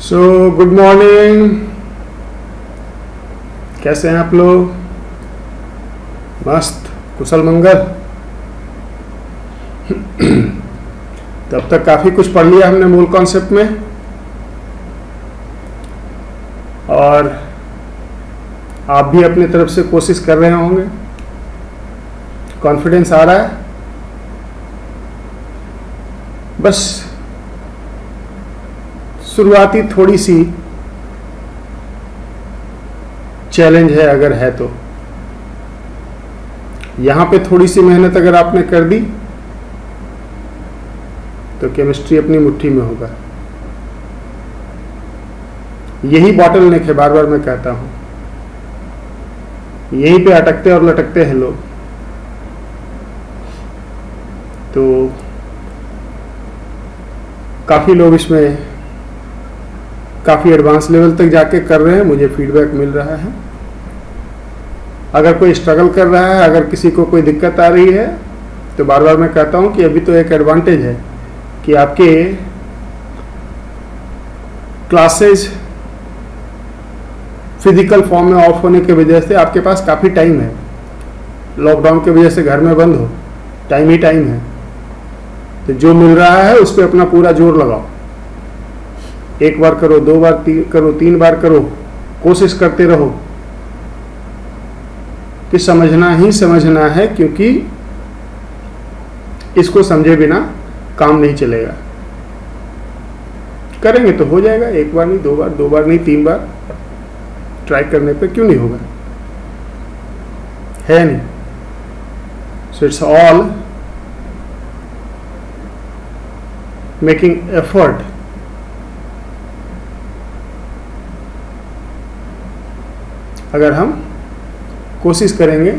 So good morning. कैसे हैं आप लोग? मस्त, कुशल मंगल। तो अब तक काफ़ी कुछ पढ़ लिया हमने मूल कॉन्सेप्ट में, और आप भी अपनी तरफ से कोशिश कर रहे होंगे। कॉन्फिडेंस आ रहा है। बस शुरुआती थोड़ी सी चैलेंज है, अगर है तो यहाँ पे थोड़ी सी मेहनत अगर आपने कर दी तो केमिस्ट्री अपनी मुट्ठी में होगा। यही बॉटल नेक है, बार बार मैं कहता हूँ। यहीं पे अटकते और लटकते हैं लोग। तो काफ़ी लोग इसमें काफ़ी एडवांस लेवल तक जाके कर रहे हैं, मुझे फीडबैक मिल रहा है। अगर कोई स्ट्रगल कर रहा है, अगर किसी को कोई दिक्कत आ रही है, तो बार बार मैं कहता हूँ कि अभी तो एक एडवांटेज है कि आपके क्लासेज फिजिकल फॉर्म में ऑफ होने की वजह से आपके पास काफ़ी टाइम है। लॉकडाउन की वजह से घर में बंद हो, टाइम ही टाइम है। तो जो मिल रहा है उस पर अपना पूरा जोर लगाओ। एक बार करो, दो बार करो, तीन बार करो, कोशिश करते रहो कि समझना ही समझना है, क्योंकि इसको समझे बिना काम नहीं चलेगा। करेंगे तो हो जाएगा। एक बार नहीं, दो बार नहीं, तीन बार ट्राई करने पे क्यों नहीं होगा? है नहीं? So it's all making effort. अगर हम कोशिश करेंगे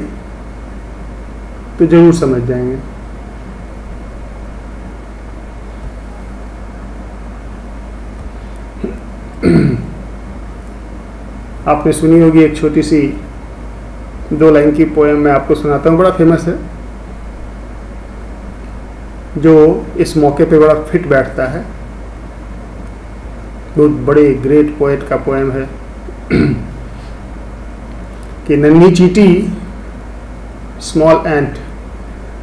तो जरूर समझ जाएंगे। आपने सुनी होगी एक छोटी सी 2 लाइन की पोएम, मैं आपको सुनाता हूँ। बड़ा फेमस है, जो इस मौके पे बड़ा फिट बैठता है। बहुत बड़े ग्रेट पोएट का पोएम है कि नन्ही चींटी, स्मॉल एंट,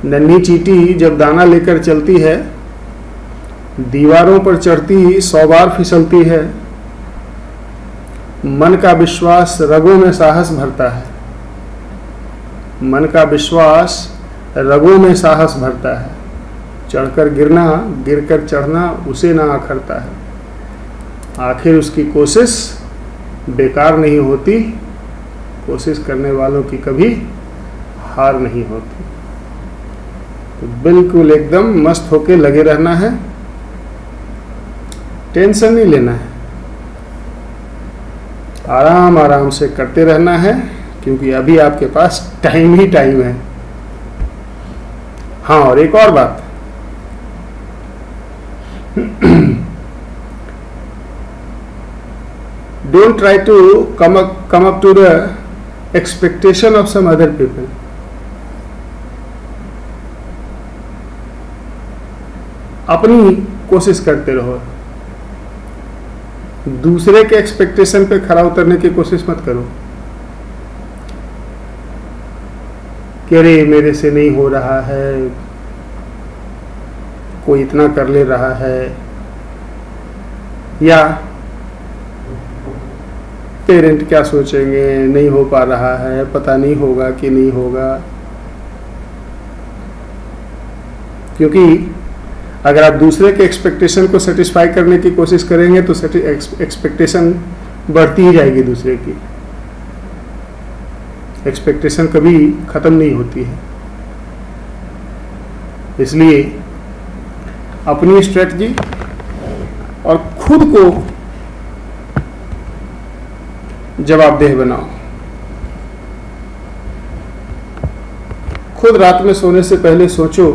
नन्ही चींटी जब दाना लेकर चलती है, दीवारों पर चढ़ती 100 बार फिसलती है। मन का विश्वास रगों में साहस भरता है। मन का विश्वास रगों में साहस भरता है। चढ़कर गिरना, गिरकर चढ़ना उसे ना आखरता है। आखिर उसकी कोशिश बेकार नहीं होती। कोशिश करने वालों की कभी हार नहीं होती। तो बिल्कुल एकदम मस्त होके लगे रहना है, टेंशन नहीं लेना है, आराम आराम से करते रहना है, क्योंकि अभी आपके पास टाइम ही टाइम है। हाँ, और एक और बात, don't try to come up to the expectation of some other people. अपनी कोशिश करते रहो। दूसरे के एक्सपेक्टेशन पे खरा उतरने की कोशिश मत करो कि अरे मेरे से नहीं हो रहा है, कोई इतना कर ले रहा है, या पेरेंट क्या सोचेंगे, नहीं हो पा रहा है, पता नहीं होगा कि नहीं होगा। क्योंकि अगर आप दूसरे के एक्सपेक्टेशन को सेटिस्फाई करने की कोशिश करेंगे तो एक्सपेक्टेशन बढ़ती ही जाएगी। दूसरे की एक्सपेक्टेशन कभी ख़त्म नहीं होती है। इसलिए अपनी स्ट्रेटजी और खुद को जवाबदेह बनाओ। खुद रात में सोने से पहले सोचो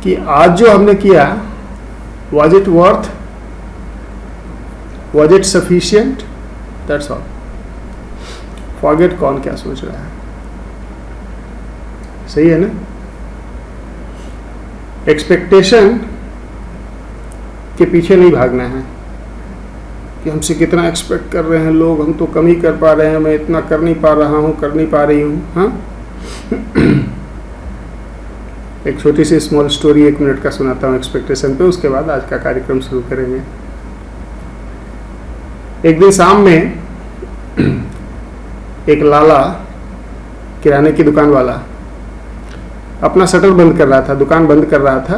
कि आज जो हमने किया, was it worth, was it sufficient? That's all. Forget कौन क्या सोच रहा है। सही है ना? एक्सपेक्टेशन के पीछे नहीं भागना है कि हमसे कितना एक्सपेक्ट कर रहे हैं लोग, हम तो कम ही कर पा रहे हैं, मैं इतना कर नहीं पा रहा हूँ, कर नहीं पा रही हूँ। हाँ एक छोटी सी स्मॉल स्टोरी 1 मिनट का सुनाता हूँ एक्सपेक्टेशन पे, उसके बाद आज का कार्यक्रम शुरू करेंगे। एक दिन शाम में एक लाला, किराने की दुकान वाला, अपना शटर बंद कर रहा था, दुकान बंद कर रहा था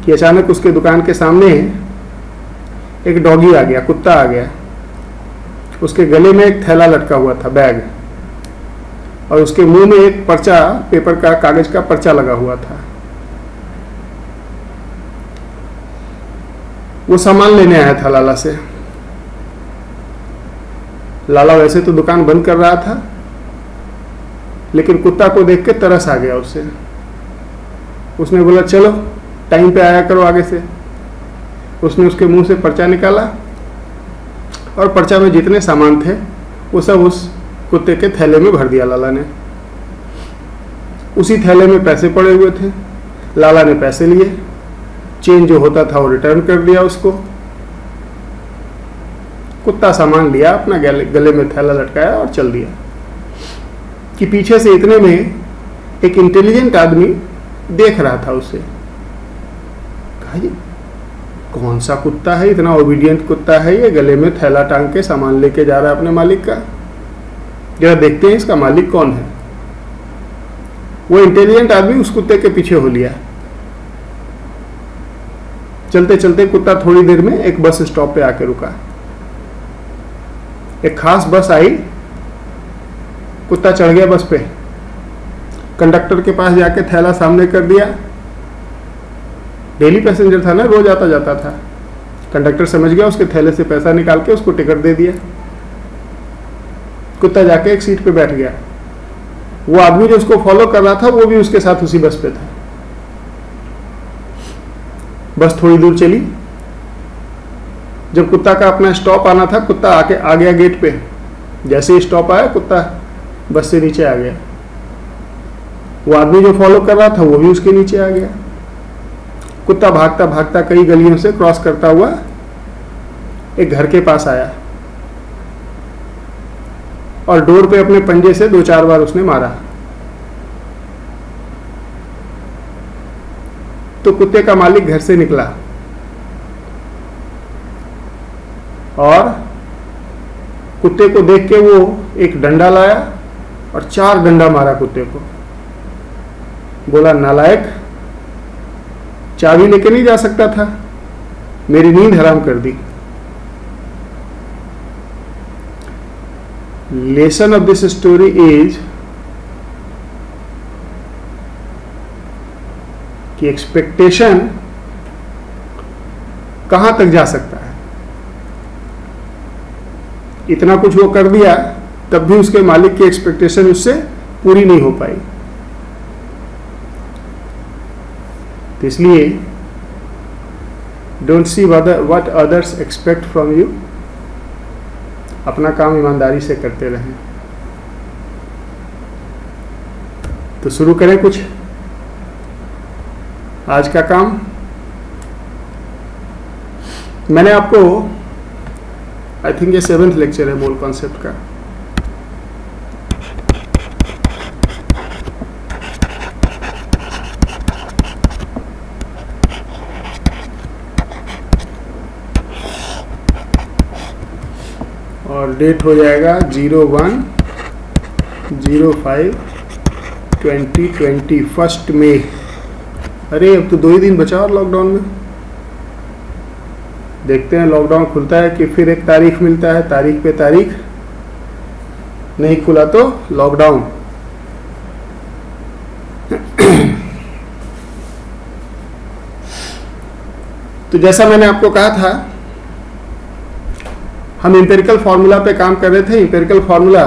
कि अचानक उसके दुकान के सामने एक डॉगी आ गया, कुत्ता आ गया। उसके गले में एक थैला लटका हुआ था, बैग, और उसके मुंह में एक पर्चा, पेपर का, कागज का पर्चा लगा हुआ था। वो सामान लेने आया था लाला से। लाला वैसे तो दुकान बंद कर रहा था, लेकिन कुत्ता को देख के तरस आ गया उसे। उसने बोला चलो टाइम पे आया करो आगे से। उसने उसके मुंह से पर्चा निकाला और पर्चा में जितने सामान थे वो सब उस कुत्ते के थैले में भर दिया लाला ने। उसी थैले में पैसे पड़े हुए थे। लाला ने पैसे लिए, चेंज जो होता था वो रिटर्न कर दिया उसको। कुत्ता सामान लिया, अपना गले में थैला लटकाया और चल दिया। कि पीछे से इतने में एक इंटेलिजेंट आदमी देख रहा था उसे। कहा ये कौन सा कुत्ता है, इतना ओबीडियंट कुत्ता है ये, गले में थैला टांग के सामान लेके जा रहा है अपने मालिक का। जरा देखते हैं इसका मालिक कौन है। वो इंटेलिजेंट आदमी उस कुत्ते के पीछे हो लिया। चलते चलते कुत्ता थोड़ी देर में एक बस स्टॉप पे आके रुका। एक खास बस आई, कुत्ता चढ़ गया बस पे, कंडक्टर के पास जाके थैला सामने कर दिया। डेली पैसेंजर था ना, रोज आता जाता था। कंडक्टर समझ गया, उसके थैले से पैसा निकाल के उसको टिकट दे दिया। कुत्ता जाके एक सीट पे बैठ गया। वो आदमी जो उसको फॉलो कर रहा था वो भी उसके साथ उसी बस पे था। बस थोड़ी दूर चली। जब कुत्ता का अपना स्टॉप आना था, कुत्ता आके आ गया गेट पे। जैसे ही स्टॉप आया, कुत्ता बस से नीचे आ गया। वो आदमी जो फॉलो कर रहा था वो भी उसके नीचे आ गया। कुत्ता भागता भागता कई गलियों से क्रॉस करता हुआ एक घर के पास आया और डोर पे अपने पंजे से 2-4 बार उसने मारा। तो कुत्ते का मालिक घर से निकला और कुत्ते को देख के वो एक डंडा लाया और 4 डंडा मारा कुत्ते को। बोला नालायक, चाबी लेके नहीं जा सकता था, मेरी नींद हराम कर दी। Lesson of this story is कि एक्सपेक्टेशन कहां तक जा सकता है। इतना कुछ वो कर दिया, तब भी उसके मालिक की एक्सपेक्टेशन उससे पूरी नहीं हो पाई। तो इसलिए don't see what others expect from you. अपना काम ईमानदारी से करते रहें। तो शुरू करें कुछ आज का काम। मैंने आपको, आई थिंक ये 7th लेक्चर है मोल कॉन्सेप्ट का। और डेट हो जाएगा 01/05/2020, 1 मई। अरे अब तो 2 ही दिन बचा और लॉकडाउन में। देखते हैं लॉकडाउन खुलता है कि फिर एक तारीख मिलता है, तारीख पे तारीख। नहीं खुला तो लॉकडाउन। तो जैसा मैंने आपको कहा था, हम इंपेरिकल फॉर्मूला पे काम कर रहे थे। इंपेरिकल फॉर्मूला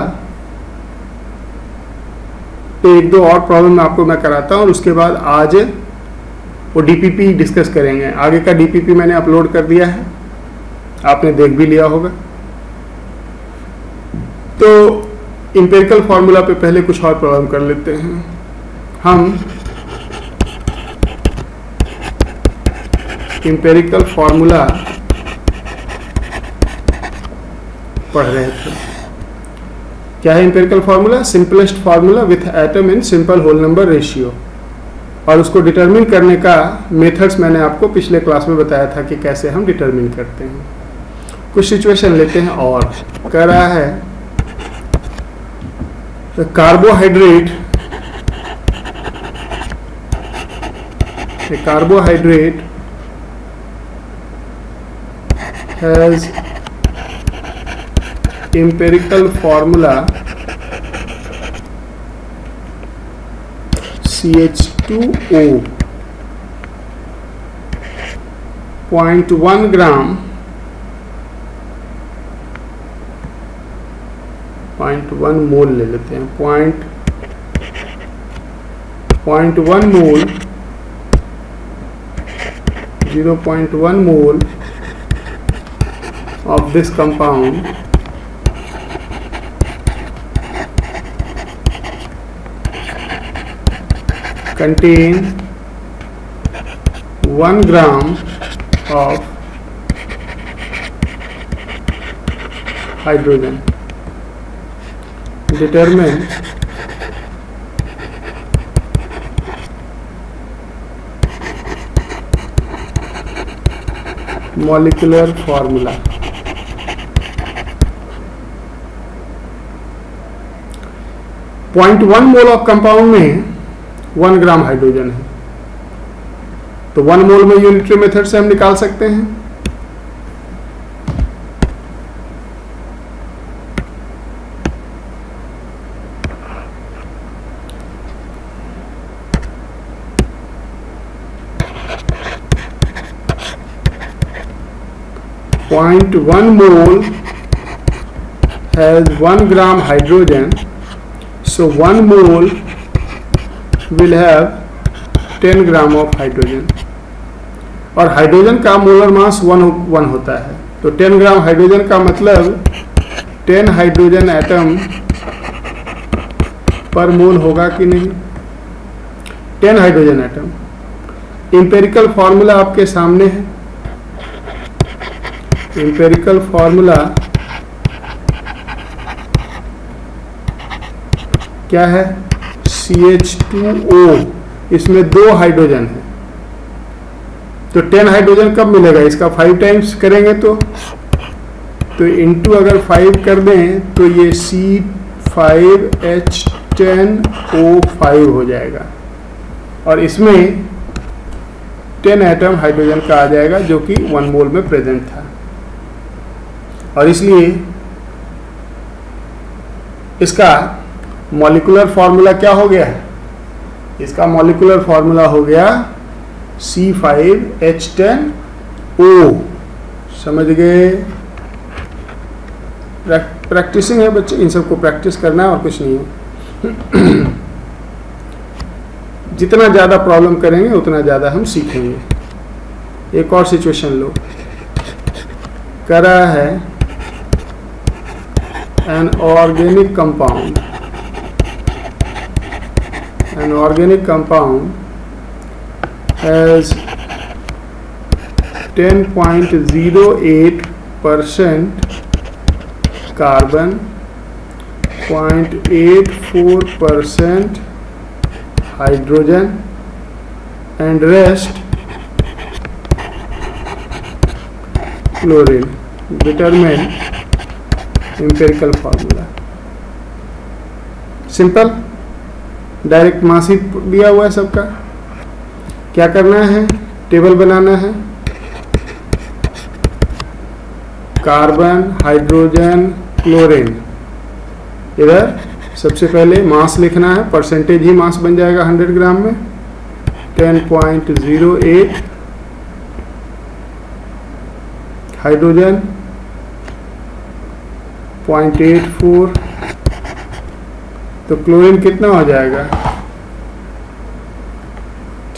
पे 1-2 और प्रॉब्लम आपको मैं कराता हूं और उसके बाद आज वो डीपीपी डिस्कस करेंगे। आगे का डीपीपी मैंने अपलोड कर दिया है, आपने देख भी लिया होगा। तो इंपेरिकल फॉर्मूला पे पहले कुछ और प्रॉब्लम कर लेते हैं। हम एम्पिरिकल फॉर्मूला पढ़ रहे थे। क्या है empirical formula? Simplest formula with atom in simple whole number ratio. और उसको डिटरमिन करने का मेथड्स मैंने आपको पिछले क्लास में बताया था कि कैसे हम डिटरमिन करते हैं। कुछ सिचुएशन लेते हैं और कह रहा है carbohydrate has empirical formula CH2O 0.1 gram 0.1 मोल ले लेते हैं, 0.1 मोल 0.1 mole of this compound contain 1 gram of hydrogen. Determine molecular formula. .1 mole of compound में 1 ग्राम हाइड्रोजन है, तो 1 मोल में यूनिटरी मेथड से हम निकाल सकते हैं। .1 mole has 1 gram hydrogen, so 1 mole will have 10 gram of hydrogen, और हाइड्रोजन का मोलर मास 1 होता है, तो 10 ग्राम हाइड्रोजन का मतलब 10 हाइड्रोजन एटम पर मोल होगा कि नहीं? 10 हाइड्रोजन एटम। एम्पिरिकल फॉर्मूला आपके सामने है। एम्पिरिकल फॉर्मूला क्या है? CH2O, इसमें 2 हाइड्रोजन है, तो 10 हाइड्रोजन कब मिलेगा? इसका 5 टाइम्स करेंगे तो इंटू अगर 5 कर दें तो ये C5H10O5 हो जाएगा, और इसमें 10 एटम हाइड्रोजन का आ जाएगा जो कि 1 मोल में प्रेजेंट था। और इसलिए इसका मॉलिक्यूलर फॉर्मूला क्या हो गया? इसका मॉलिक्यूलर फॉर्मूला हो गया C5H10O। समझ गए? प्रैक्टिसिंग है बच्चे, इन सबको प्रैक्टिस करना है और कुछ नहीं है। जितना ज़्यादा प्रॉब्लम करेंगे उतना ज़्यादा हम सीखेंगे। एक और सिचुएशन लो। कह रहा है an organic compound has 10.08% carbon, 0.84% hydrogen and rest chlorine. Determine empirical formula. Simple, direct mass ही दिया हुआ है सबका। क्या करना है? टेबल बनाना है। कार्बन, हाइड्रोजन, क्लोरीन, इधर सबसे पहले मास लिखना है, परसेंटेज ही मास बन जाएगा 100 ग्राम में। 10.08 हाइड्रोजन, 0.84, तो क्लोरीन कितना हो जाएगा?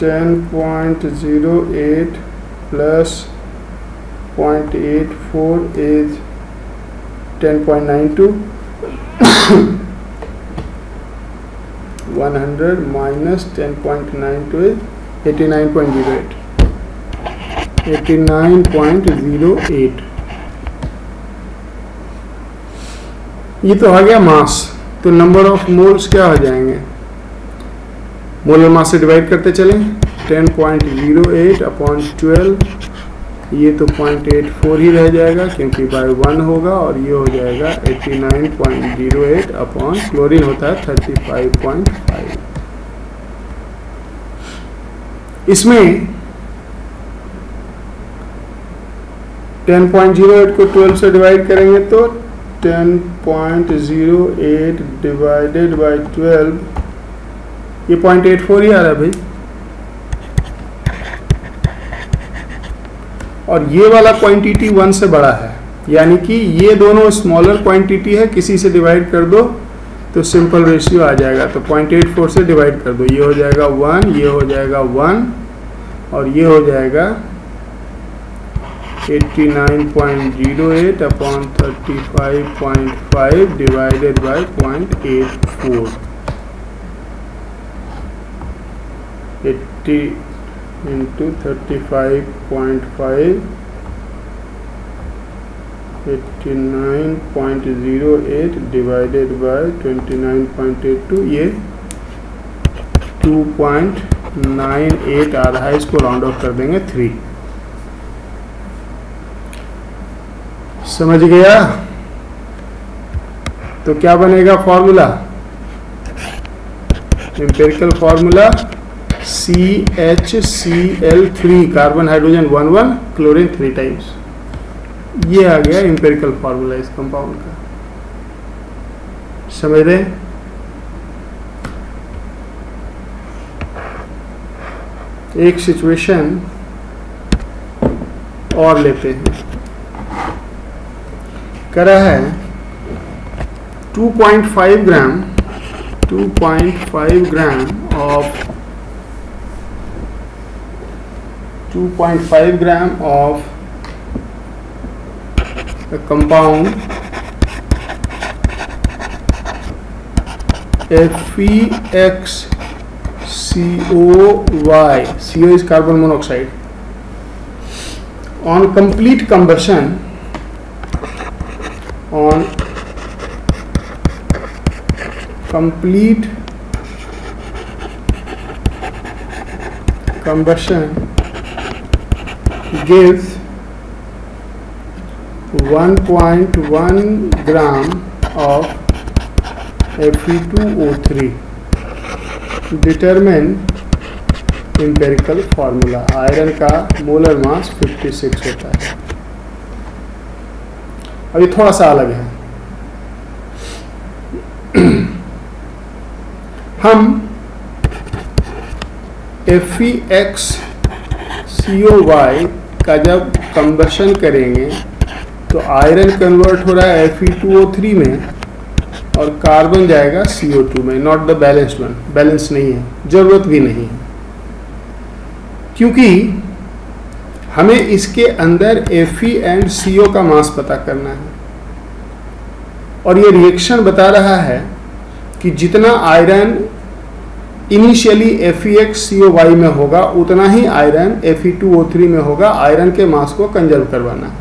10.08 प्लस 0.84 इज 10.92, 100 माइनस 10.92 इज 89.08। 89.08। ये तो आ गया मास। तो नंबर ऑफ मोल्स क्या हो जाएंगे, मोलर मास से डिवाइड करते चलें। 10.08 अपॉन 12, ये तो 0.84 ही रह जाएगा क्योंकि बाय 1 होगा, और ये हो जाएगा 89.08 अपॉन क्लोरीन होता है 35.5। इसमें 10.08 को 12 से डिवाइड करेंगे तो 10.08 डिवाइडेड बाय 12, ये 0.84 ही आ रहा है भाई। और ये वाला क्वांटिटी 1 से बड़ा है, यानी कि ये दोनों स्मॉलर क्वांटिटी है, किसी से डिवाइड कर दो तो सिंपल रेशियो आ जाएगा। तो 0.84 से डिवाइड कर दो, ये हो जाएगा 1, ये हो जाएगा 1, और ये हो जाएगा 89.08 upon 35.5 divided by 0.84। 80 into 35.5, 89.08 divided by 29.82, ये 2.98 आ रहा है। इसको राउंड ऑफ कर देंगे 3। समझ गया? तो क्या बनेगा formula, empirical formula CHCl3, carbon hydrogen 1 1, chlorine 3 times. ये आ गया एम्पिरिकल फॉर्मूला इस कंपाउंड का। समझ रहे? एक सिचुएशन और लेते हैं। करा है 2.5 gram of 2.5 gram of a compound FeXCOY. CO is carbon monoxide. On complete combustion, gives 1.1 gram of Fe2O3. Determine empirical formula. Iron का मोलर मास 56 होता है। अभी थोड़ा सा अलग है। हम FeXCOY का जब कंबशन करेंगे तो आयरन कन्वर्ट हो रहा है Fe2O3 में और कार्बन जाएगा CO2 में। Not the balanced one, balance नहीं है, जरूरत भी नहीं है, क्योंकि हमें इसके अंदर Fe एंड CO का मास पता करना है। और ये रिएक्शन बता रहा है कि जितना आयरन इनिशियली FeXCOY में होगा उतना ही आयरन Fe2O3 में होगा। आयरन के मास को कंजर्व करवाना है।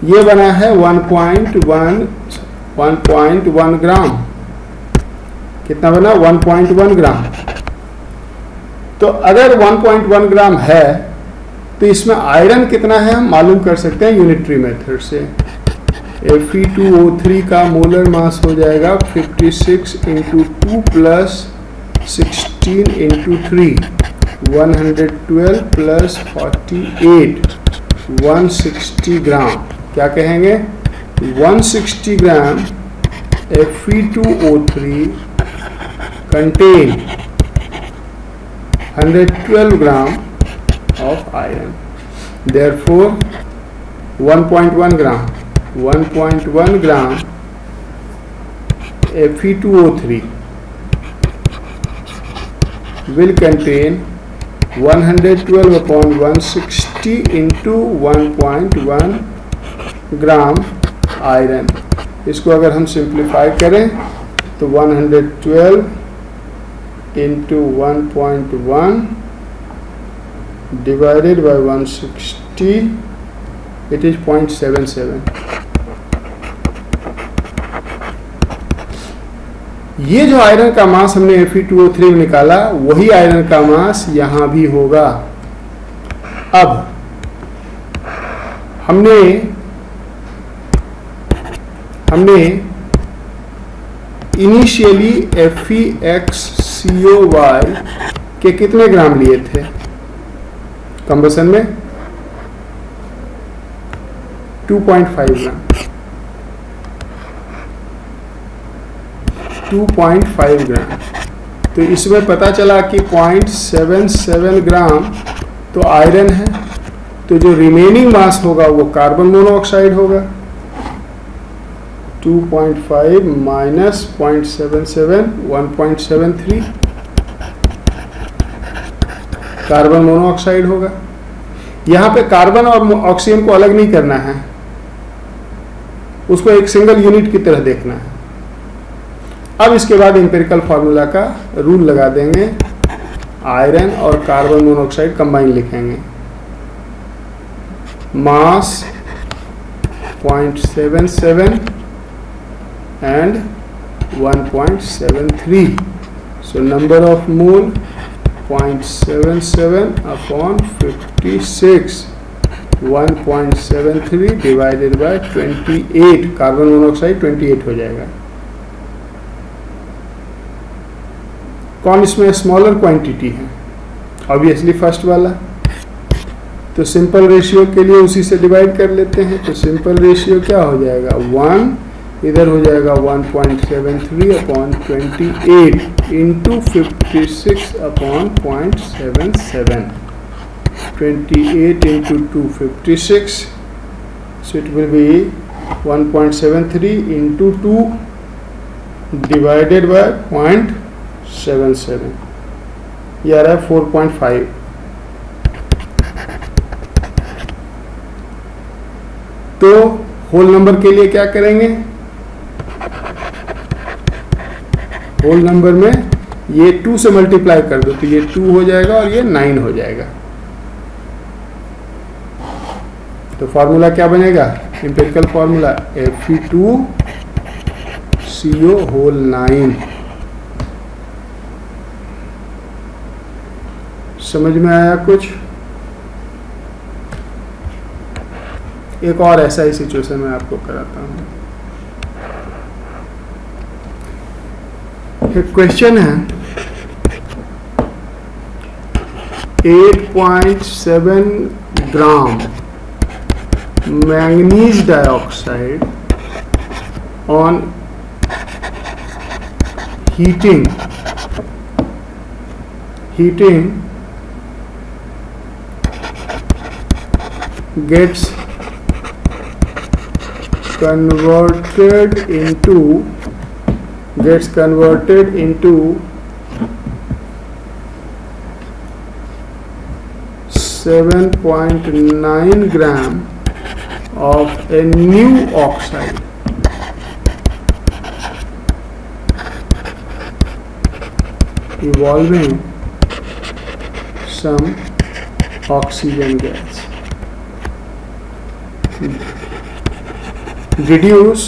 ये बना है 1.1 ग्राम। कितना बना? 1.1 ग्राम। तो अगर 1.1 ग्राम है तो इसमें आयरन कितना है हम मालूम कर सकते हैं यूनिटरी मेथड से। Fe2O3 का मोलर मास हो जाएगा 56 इंटू 2 प्लस 16 इंटू 3, 112 प्लस 48, 160 ग्राम। क्या कहेंगे? 160 ग्राम Fe2O3 contain 112 gram of iron. Therefore 1.1 gram Fe2O3 will contain 112 upon 160 into 1.1 gram iron. इसको अगर हम सिंप्लीफाई करें तो 112 into 1.1 divided by 160, it is 0.77. ये जो आयरन का मास हमने Fe2O3 में निकाला वही आयरन का मास यहां भी होगा। अब हमने इनिशियली FeXCOY के कितने ग्राम लिए थे कंबसन में? 2.5 ग्राम। 2.5 ग्राम। तो इसमें पता चला कि 0.77 ग्राम तो आयरन है, तो जो रिमेनिंग मास होगा वो कार्बन मोनोऑक्साइड होगा। 2.5 माइनस 0.77 1.73 कार्बन मोनोऑक्साइड होगा। यहां पे कार्बन और ऑक्सीजन को अलग नहीं करना है, उसको एक सिंगल यूनिट की तरह देखना है। अब इसके बाद एम्पिरिकल फार्मूला का रूल लगा देंगे, आयरन और कार्बन मोनोऑक्साइड कंबाइन लिखेंगे। मास 0.77 and 1.73, so number of mole 0.77 upon 56, 1.73 divided by 28, carbon monoxide 28 हो जाएगा। कौन इसमें स्मॉलर क्वांटिटी है? ऑब्वियसली फर्स्ट वाला। तो सिंपल रेशियो के लिए उसी से डिवाइड कर लेते हैं। तो सिंपल रेशियो क्या हो जाएगा? 1 इधर हो जाएगा 1.73 upon 28 into 56 upon 0.77, 28 into 256, so it will be 1.73 into 2 divided by 0.77, ये आ रहा है 4.5। तो होल नंबर के लिए क्या करेंगे? होल नंबर में ये 2 से मल्टीप्लाई कर दो तो ये 2 हो जाएगा और ये 9 हो जाएगा। तो फॉर्मूला क्या बनेगा? Empirical formula Fe2CO whole 9। समझ में आया कुछ? एक और ऐसा ही सिचुएशन मैं आपको कराता हूं। एक क्वेश्चन है, 8.7 gram manganese dioxide on heating gets converted into 7.9 gram of a new oxide involving some oxygen gas. Deduce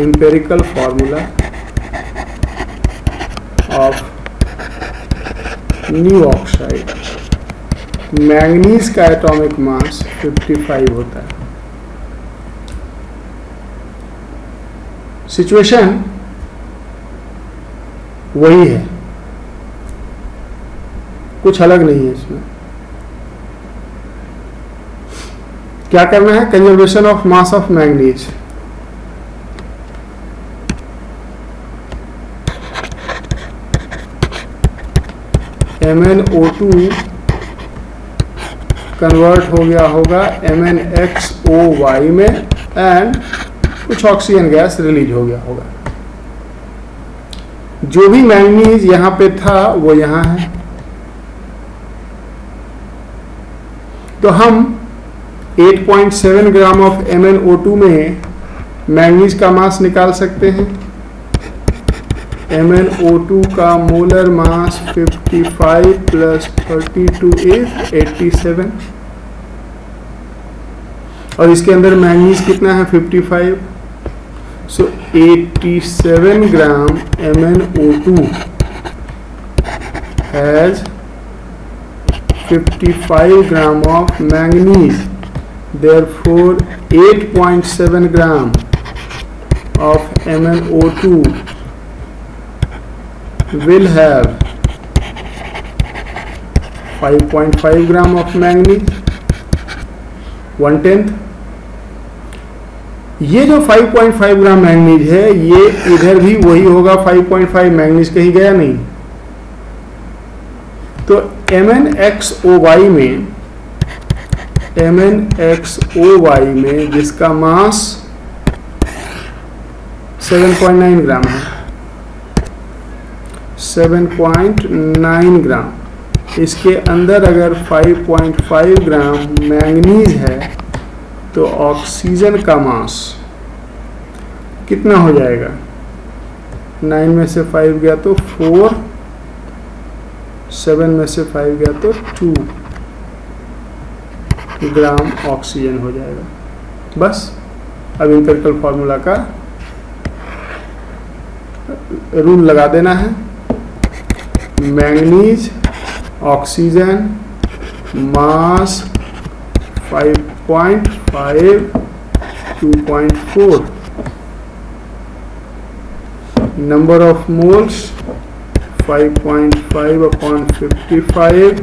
empirical formula of new oxide। Manganese का एटॉमिक मास 55 होता है। सिचुएशन वही है, कुछ अलग नहीं है इसमें। क्या करना है? Conservation of mass of manganese. MnO2 convert हो गया होगा MnXOY में एंड कुछ ऑक्सीजन गैस रिलीज हो गया होगा। जो भी मैंगनीज यहां पे था वो यहां है। तो हम 8.7 ग्राम ऑफ MnO2 में मैंगनीज का मास निकाल सकते हैं। MnO2 का मोलर मास 55 प्लस 32 इज 87, और इसके अंदर मैंगनीज कितना है 55, सो 87 ग्राम MnO2 has 55 gram of manganese, therefore 8.7 gram of MnO2 will have 5.5 gram of manganese, 1/10। ये जो 5.5 ग्राम मैंगनीज है ये इधर भी वही होगा 5.5, मैंगनीज कहीं गया नहीं। तो MnXOY में जिसका मास 7.9 ग्राम है, 7.9 ग्राम, इसके अंदर अगर 5.5 ग्राम मैंगनीज है तो ऑक्सीजन का मास कितना हो जाएगा? 9 में से 5 गया तो 4, 7 में से 5 गया तो 2 ग्राम ऑक्सीजन हो जाएगा। बस अब एम्पिरिकल फार्मूला का रूल लगा देना है। Manganese oxygen mass 5.5 2.4, number of moles 5.5 upon 55,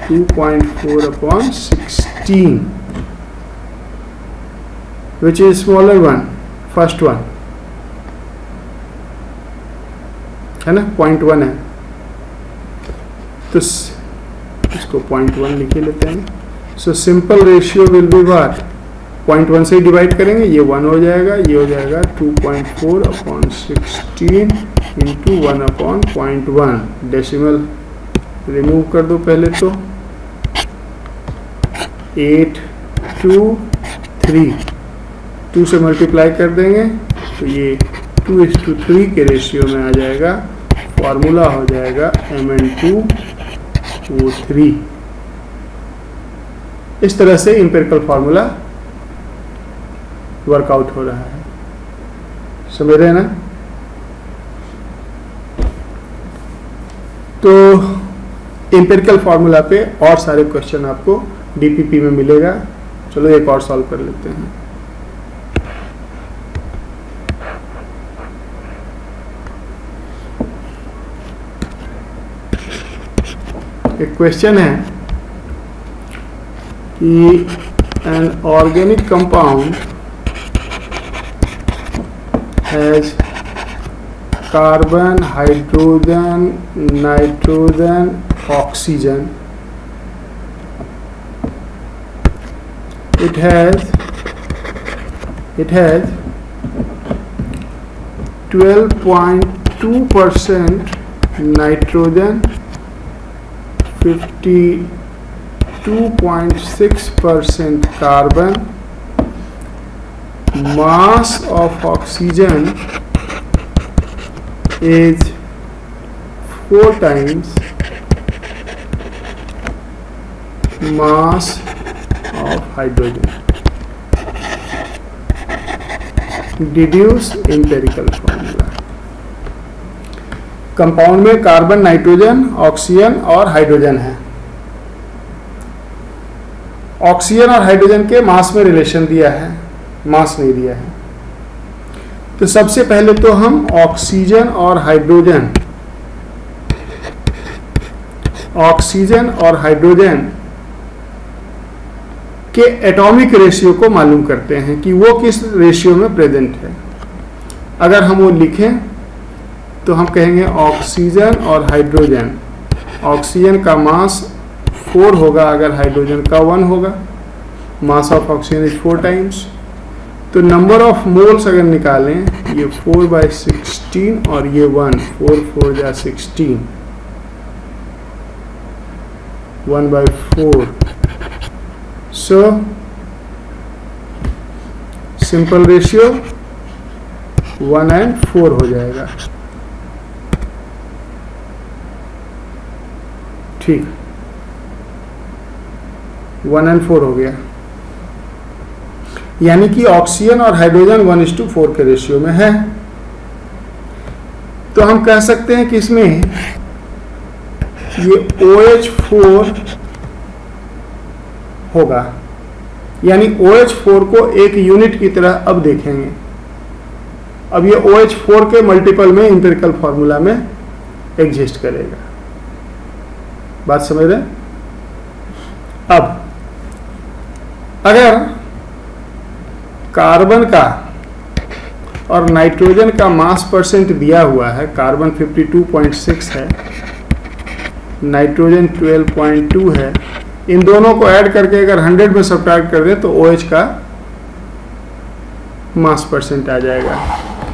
2.4 upon 16, which is smaller one, first one है ना, 0.1 है, तो इसको 0.1 लिखे लेते हैं। So simple ratio will be what, 0.1 से डिवाइड करेंगे, ये 1 हो जाएगा, ये हो जाएगा 2.4 upon 16 into 1 upon 0.1। Decimal remove कर दो पहले तो, 8 2 3, 2 से मल्टीप्लाई कर देंगे तो ये 2:3 के रेशियो में आ जाएगा। फॉर्मूला हो जाएगा Mn2O3। इस तरह से एम्पिरिकल फार्मूला वर्कआउट हो रहा है, समझ रहे हैं ना। तो एम्पिरिकल फार्मूला पे और सारे क्वेश्चन आपको डीपीपी में मिलेगा। चलो एक और सॉल्व कर लेते हैं। एक क्वेश्चन है कि an organic compound has carbon, hydrogen, nitrogen, oxygen. It has 12.2% nitrogen, 52.6% carbon, mass of oxygen is 4 times mass of hydrogen. Deduce empirical formula. Compound में कार्बन, नाइट्रोजन, ऑक्सीजन और हाइड्रोजन है। ऑक्सीजन और हाइड्रोजन के मास में relation दिया है, मास नहीं दिया है। तो सबसे पहले तो हम ऑक्सीजन और हाइड्रोजन के एटॉमिक रेशियो को मालूम करते हैं कि वो किस रेशियो में प्रेजेंट है। अगर हम वो लिखें तो हम कहेंगे ऑक्सीजन और हाइड्रोजन, ऑक्सीजन का मास 4 होगा अगर हाइड्रोजन का 1 होगा, mass of oxygen is 4 times. तो नंबर ऑफ मोल्स अगर निकालें, ये 4/16 और ये 1, 4 4 जा 16, 1/4। सो सिंपल रेशियो 1 and 4 हो जाएगा। ठीक, 1:4 हो गया, यानी कि ऑक्सीजन और हाइड्रोजन 1:4 के रेशियो में है। तो हम कह सकते हैं कि इसमें ये OH4 होगा, यानी OH4 को एक यूनिट की तरह अब देखेंगे। अब ये OH4 के मल्टीपल में इंपेरिकल फॉर्मूला में एग्जिस्ट करेगा। बात समझ रहे? अब अगर कार्बन का और नाइट्रोजन का मास परसेंट दिया हुआ है, कार्बन 52.6 है, नाइट्रोजन 12.2 है, इन दोनों को ऐड करके अगर 100 में सब्ट्रैक्ट कर दें तो OH का मास परसेंट आ जाएगा।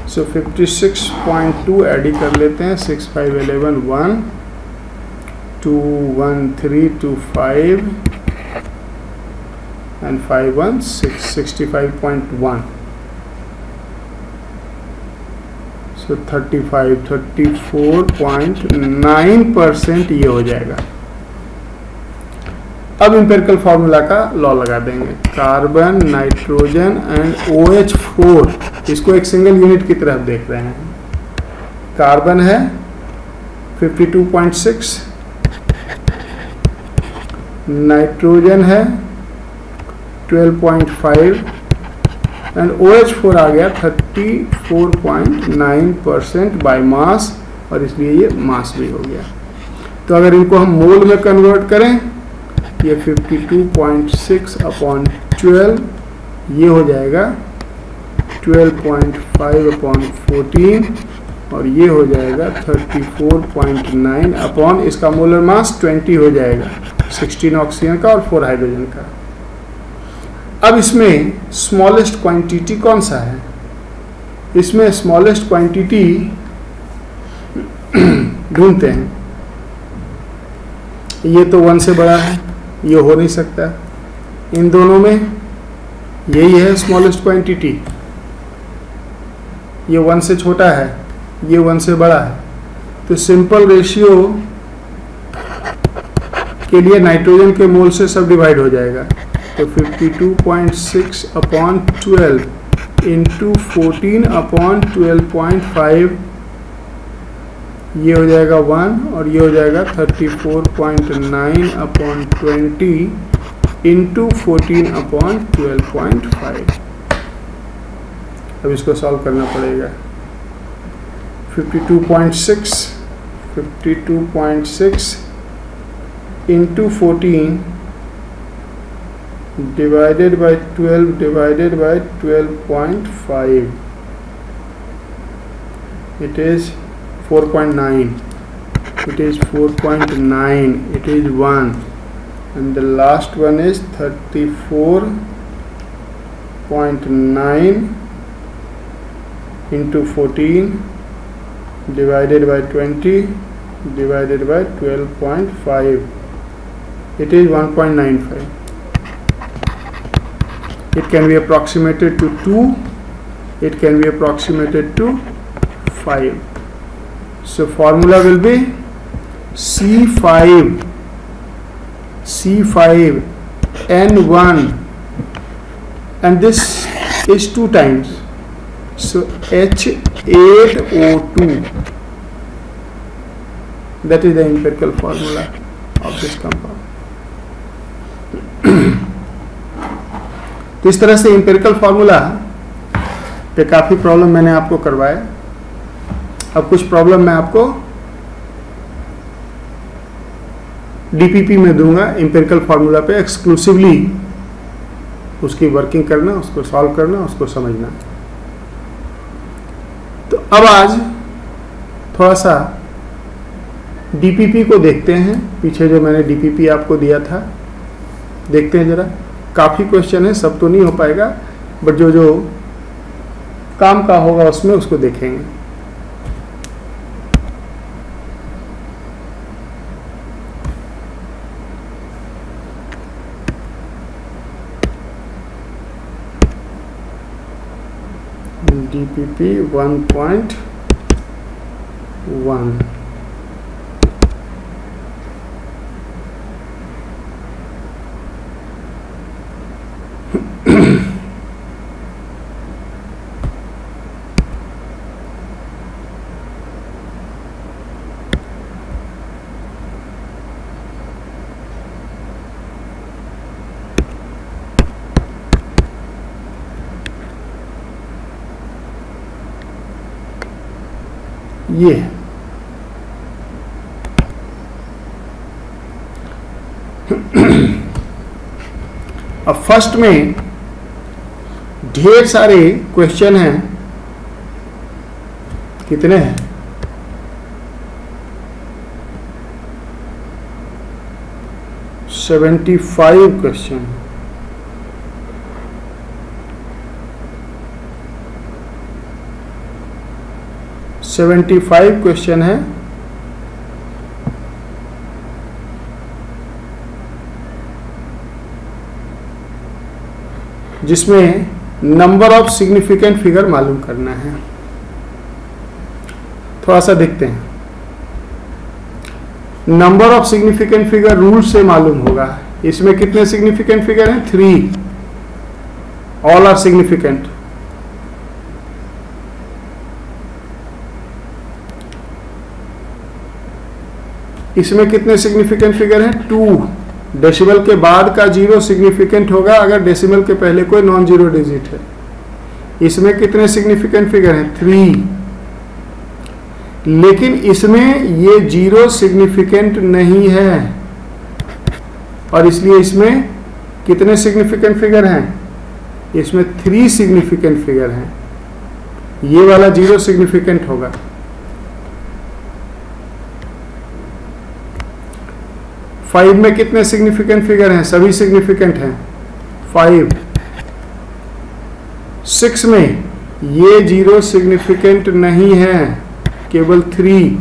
सो 56.2 ऐड ही कर लेते हैं, 6 5 11 1 2 1 3 2 5 and 5 1 6 65.1। सो 34.9% ये हो जाएगा। अब इंपेरिकल फॉर्मूला का लॉ लगा देंगे, कार्बन, नाइट्रोजन एंड OH4, इसको एक सिंगल यूनिट की तरफ देख रहे हैं। कार्बन है 52.6, नाइट्रोजन है 12.5 एंड OH4 आ गया 34.9% बाय मास, और इसलिए ये मास भी हो गया। तो अगर इनको हम मोल में कन्वर्ट करें, ये 52.6/12 ये हो जाएगा 12.5/14, और ये हो जाएगा 34.9 इसका मोलर मास 20 हो जाएगा, 16 ऑक्सीजन का और 4 हाइड्रोजन का। अब इसमें स्मॉलेस्ट क्वांटिटी कौन सा है? इसमें स्मॉलेस्ट क्वांटिटी ढूंढते हैं। ये तो 1 से बड़ा है, ये हो नहीं सकता। इन दोनों में यही है स्मॉलेस्ट क्वांटिटी, ये 1 से छोटा है, ये 1 से बड़ा है। तो सिंपल रेशियो के लिए नाइट्रोजन के मोल से सब डिवाइड हो जाएगा। तो 52.6/12 इंटू 14/12.5, ये हो जाएगा 1, और ये हो जाएगा 34.9/20 इंटू 14/12.5। अब इसको सॉल्व करना पड़ेगा। 52.6 into 14 divided by 12 divided by 12.5, it is 4.9, it is 4.9, it is 1, and the last one is 34.9 into 14 divided by 20 divided by 12.5, it is 1.95. It can be approximated to 2, it can be approximated to 5. So formula will be C5N1, and this is 2 times, so H8O2. That is the empirical formula of this compound. तो इस तरह से empirical formula पे काफ़ी problem मैंने आपको करवाया। अब कुछ प्रॉब्लम मैं आपको डीपीपी में दूंगा इंपेरिकल फार्मूला पे, एक्सक्लूसिवली उसकी वर्किंग करना, उसको सॉल्व करना, उसको समझना। तो अब आज थोड़ा सा डीपीपी को देखते हैं। पीछे जो मैंने डीपीपी आपको दिया था, देखते हैं जरा। काफ़ी क्वेश्चन है, सब तो नहीं हो पाएगा, बट जो जो काम का होगा उसमें उसको देखेंगे। डीपीपी 1.1 ये है। अब फर्स्ट में ढेर सारे क्वेश्चन हैं, कितने हैं? 75 क्वेश्चन। सेवेंटी 75 क्वेश्चन है। जिसमें नंबर ऑफ सिग्निफिकेंट फिगर मालूम करना है। थोड़ा सा देखते हैं। Number of significant figure rule से मालूम होगा। इसमें कितने सिग्निफिकेंट फिगर हैं? 3। All are significant. इसमें कितने सिग्निफिकेंट फिगर हैं? 2। डेसिमल के बाद का 0 सिग्निफिकेंट होगा अगर डेसिमल के पहले कोई नॉन जीरो डिजिट है। इसमें कितने सिग्निफिकेंट फिगर हैं? 3। लेकिन इसमें ये 0 सिग्निफिकेंट नहीं है और इसलिए इसमें कितने सिग्निफिकेंट फिगर हैं? इसमें 3 सिग्निफिकेंट फिगर हैं। ये वाला 0 सिग्निफिकेंट होगा। फाइव में कितने सिग्निफिकेंट फिगर हैं? सभी सिग्निफिकेंट हैं 5। 6 में ये 0 सिग्निफिकेंट नहीं है, केवल 3।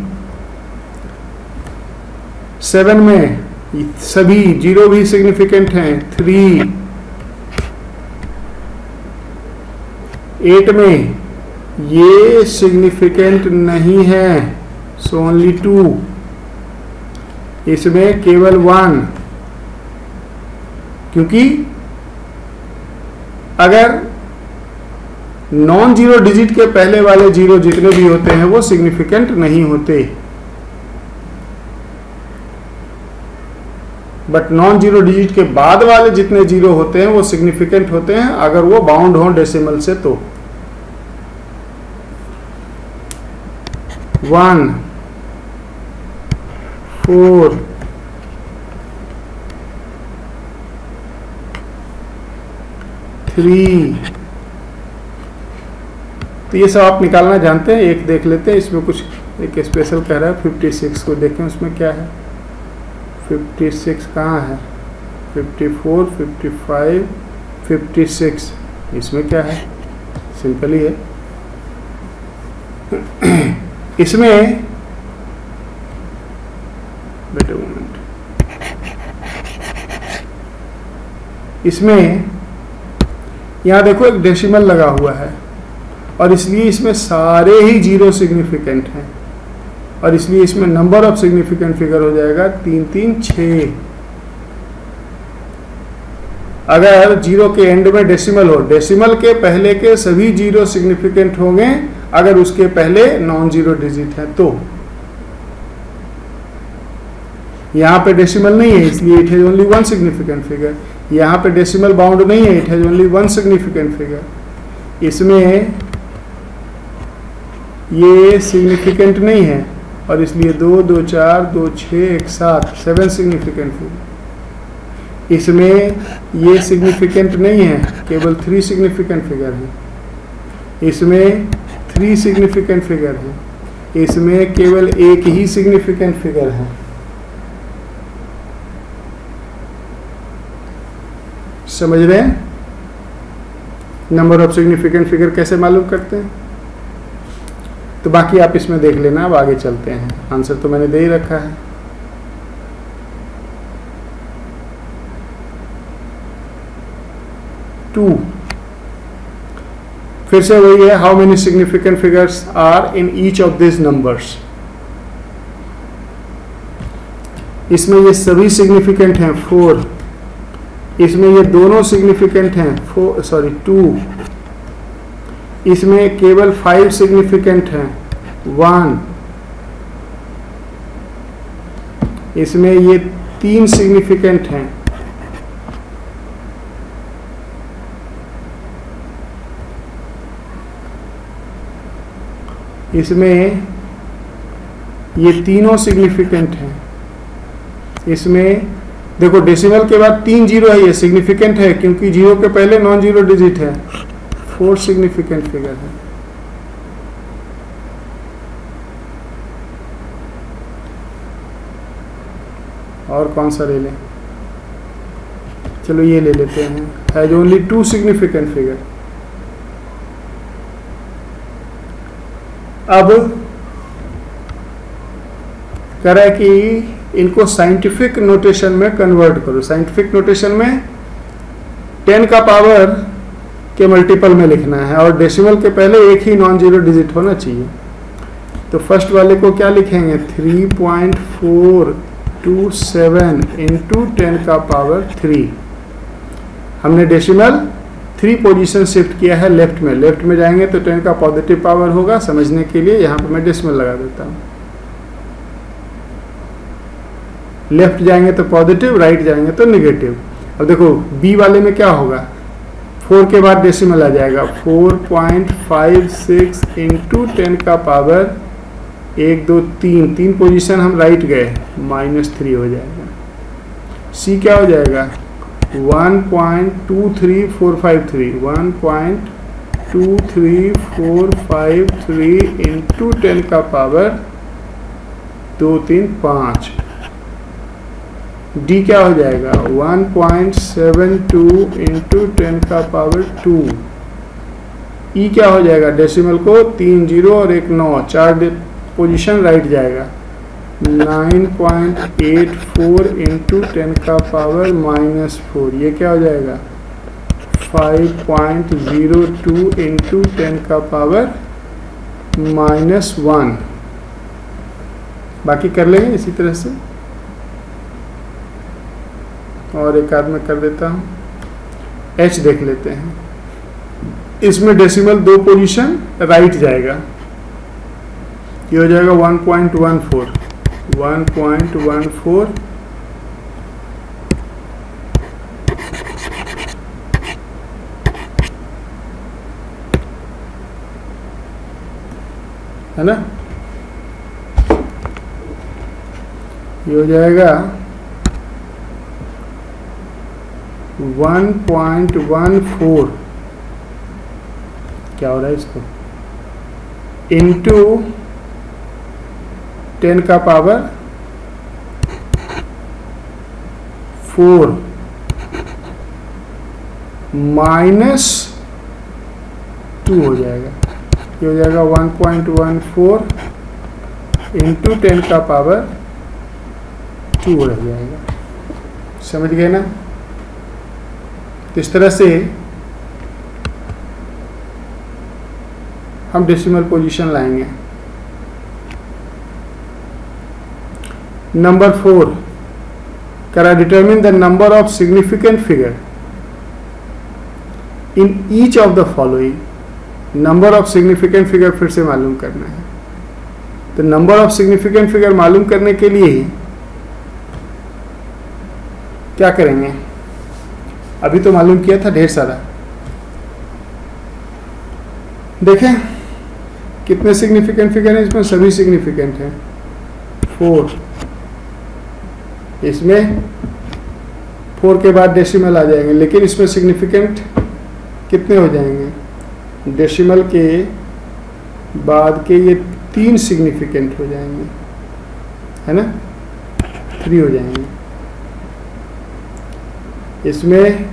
7 में सभी 0 भी सिग्निफिकेंट हैं 3। 8 में ये सिग्निफिकेंट नहीं है, सो ओनली 2। इसमें केवल 1, क्योंकि अगर नॉन जीरो डिजिट के पहले वाले 0 जितने भी होते हैं वो सिग्निफिकेंट नहीं होते, बट नॉन जीरो डिजिट के बाद वाले जितने 0 होते हैं वो सिग्निफिकेंट होते हैं अगर वो बाउंड हो डेसिमल से। तो 1, 4, 3। तो ये सब आप निकालना जानते हैं। एक देख लेते हैं, इसमें कुछ एक स्पेशल कह रहा है। 56 को देखें उसमें क्या है। 56 कहाँ है? 54, 55, 56। इसमें क्या है? सिंपल ही है। इसमें बेटर मोमेंट, इसमें यहां देखो एक डेसिमल लगा हुआ है और इसलिए इसमें सारे ही 0 सिग्निफिकेंट हैं और इसलिए इसमें नंबर ऑफ सिग्निफिकेंट फिगर हो जाएगा 3, 3, 6। अगर 0 के एंड में डेसिमल हो, डेसिमल के पहले के सभी 0 सिग्निफिकेंट होंगे अगर उसके पहले नॉन जीरो डिजिट है। तो यहाँ पे डेसिमल नहीं है इसलिए it has only 1 significant figure. यहाँ पे डेसिमल बाउंड नहीं है, it has only 1 significant figure. इसमें ये सिग्निफिकेंट नहीं है और इसलिए 2, 2, 4, 2, 6, 1, 7, 7 सिग्निफिकेंट फिगर। इसमें ये सिग्निफिकेंट नहीं है, केवल 3 सिग्निफिकेंट फिगर है। इसमें 3 सिग्निफिकेंट फिगर है। इसमें केवल एक ही सिग्निफिकेंट फिगर है। समझ रहे हैं? नंबर ऑफ सिग्निफिकेंट फिगर कैसे मालूम करते हैं? तो बाकी आप इसमें देख लेना। अब आगे चलते हैं। आंसर तो मैंने दे ही रखा है। टू, फिर से वही है। How many significant figures are in each of this numbers. इसमें ये सभी सिग्निफिकेंट हैं 4। इसमें ये दोनों सिग्निफिकेंट हैं 2। इसमें केवल 5 सिग्निफिकेंट हैं 1। इसमें ये 3 सिग्निफिकेंट हैं। इसमें ये तीनों सिग्निफिकेंट हैं। इसमें देखो डेसिमल के बाद 3 जीरो है, ये सिग्निफिकेंट है क्योंकि जीरो के पहले नॉन जीरो डिजिट है। 4 सिग्निफिकेंट फिगर है। और कौन सा ले लें? चलो ये ले लेते हैं। Has only 2 significant figure. अब करा कि इनको साइंटिफिक नोटेशन में कन्वर्ट करो। साइंटिफिक नोटेशन में 10 का पावर के मल्टीपल में लिखना है और डेसिमल के पहले एक ही नॉन जीरो डिजिट होना चाहिए। तो फर्स्ट वाले को क्या लिखेंगे? 3.427 इंटू 10 का पावर 3। हमने डेसिमल 3 पोजीशन शिफ्ट किया है लेफ्ट में। लेफ्ट में जाएंगे तो 10 का पॉजिटिव पावर होगा। समझने के लिए यहाँ पे मैं डेसिमल लगा देता हूँ। लेफ्ट जाएंगे तो पॉजिटिव, राइट जाएंगे तो नेगेटिव। अब देखो बी वाले में क्या होगा? 4 के बाद डेसिमल आ जाएगा। 4.56 इंटू 10 का पावर 1 2 3 3 पोजीशन हम राइट गए, -3 हो जाएगा। सी क्या हो जाएगा? 1.23453 1.23453 इंटू 10 का पावर 2 3 5। डी क्या हो जाएगा? 1.72 इंटू 10 का पावर 2। ई क्या हो जाएगा? डेसिमल को 3 जीरो और 1 9, 4 पोजीशन राइट जाएगा। 9.84 इंटू 10 का पावर -4। ये क्या हो जाएगा? 5.02 इंटू 10 का पावर -1। बाकी कर लेंगे इसी तरह से। और एक आध में कर देता हूँ। एच देख लेते हैं। इसमें डेसिमल 2 पोजीशन राइट जाएगा। ये हो जाएगा 1.14 है ना। ये हो जाएगा 1.14। क्या हो रहा है इसको? इंटू 10 का पावर 4 -2 हो जाएगा। ये हो जाएगा 1.14 इंटू 10 का पावर 2 रह जाएगा। समझ गए ना? तो इस तरह से हम डेसिमल पोजीशन लाएंगे। नंबर 4 करा determine the number of significant figure in each of the following. Number of significant figure फिर से मालूम करना है। तो नंबर ऑफ सिग्निफिकेंट फिगर मालूम करने के लिए क्या करेंगे? अभी तो मालूम किया था ढेर सारा। देखें कितने सिग्निफिकेंट फिगर हैं इसमें? सभी सिग्निफिकेंट हैं। 4। इसमें 4 के बाद डेसिमल आ जाएंगे, लेकिन इसमें सिग्निफिकेंट कितने हो जाएंगे? डेसिमल के बाद के ये 3 सिग्निफिकेंट हो जाएंगे, है ना। 3 हो जाएंगे। इसमें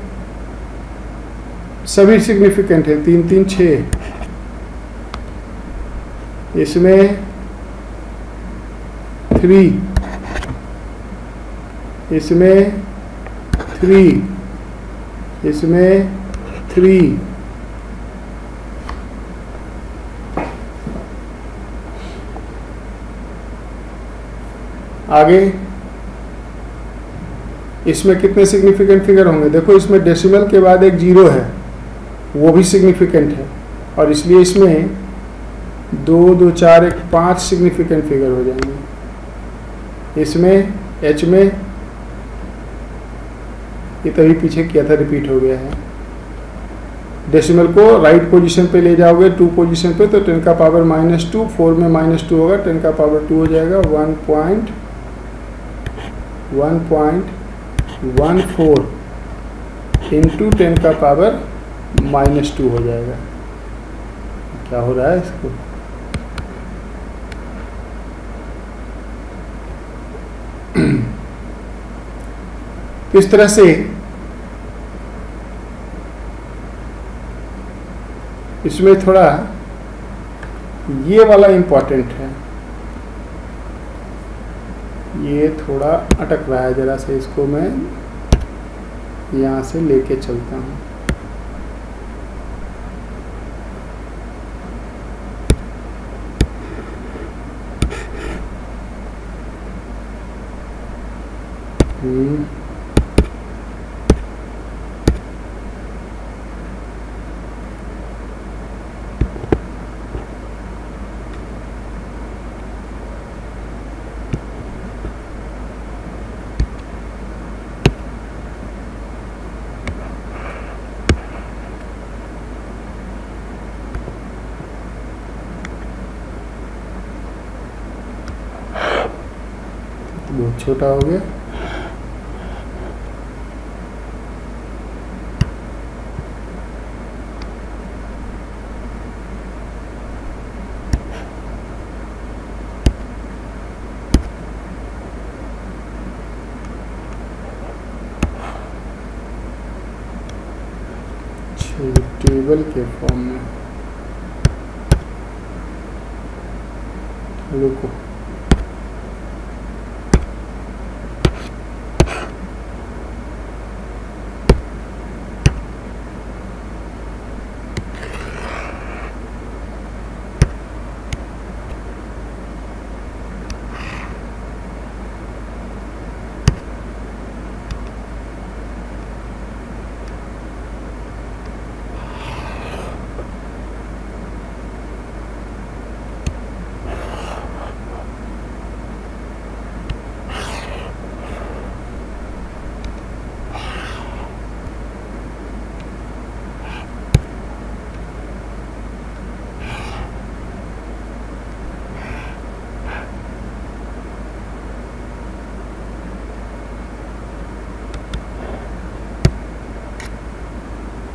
सभी सिग्निफिकेंट है। 3 3 6। इसमें 3, इसमें 3, इसमें 3, आगे इसमें कितने सिग्निफिकेंट फिगर होंगे? देखो इसमें डेसिमल के बाद एक 0 है, वो भी सिग्निफिकेंट है, और इसलिए इसमें 2 2 4 1 5 सिग्निफिकेंट फिगर हो जाएंगे। इसमें एच में ये तभी पीछे किया था, रिपीट हो गया है। डेसिमल को राइट पोजीशन पे ले जाओगे 2 पोजीशन पे तो 10 का पावर -2, 4 में -2 होगा, 10 का पावर 2 हो जाएगा, 1.14 इंटू 10 का पावर -2 हो जाएगा। क्या हो रहा है इसको? इस तरह से इसमें थोड़ा ये वाला इम्पोर्टेंट है, ये थोड़ा अटक रहा है, जरा से इसको मैं यहाँ से लेके चलता हूँ। बहुत छोटा हो गया। टेबल के फॉर्म में रुको,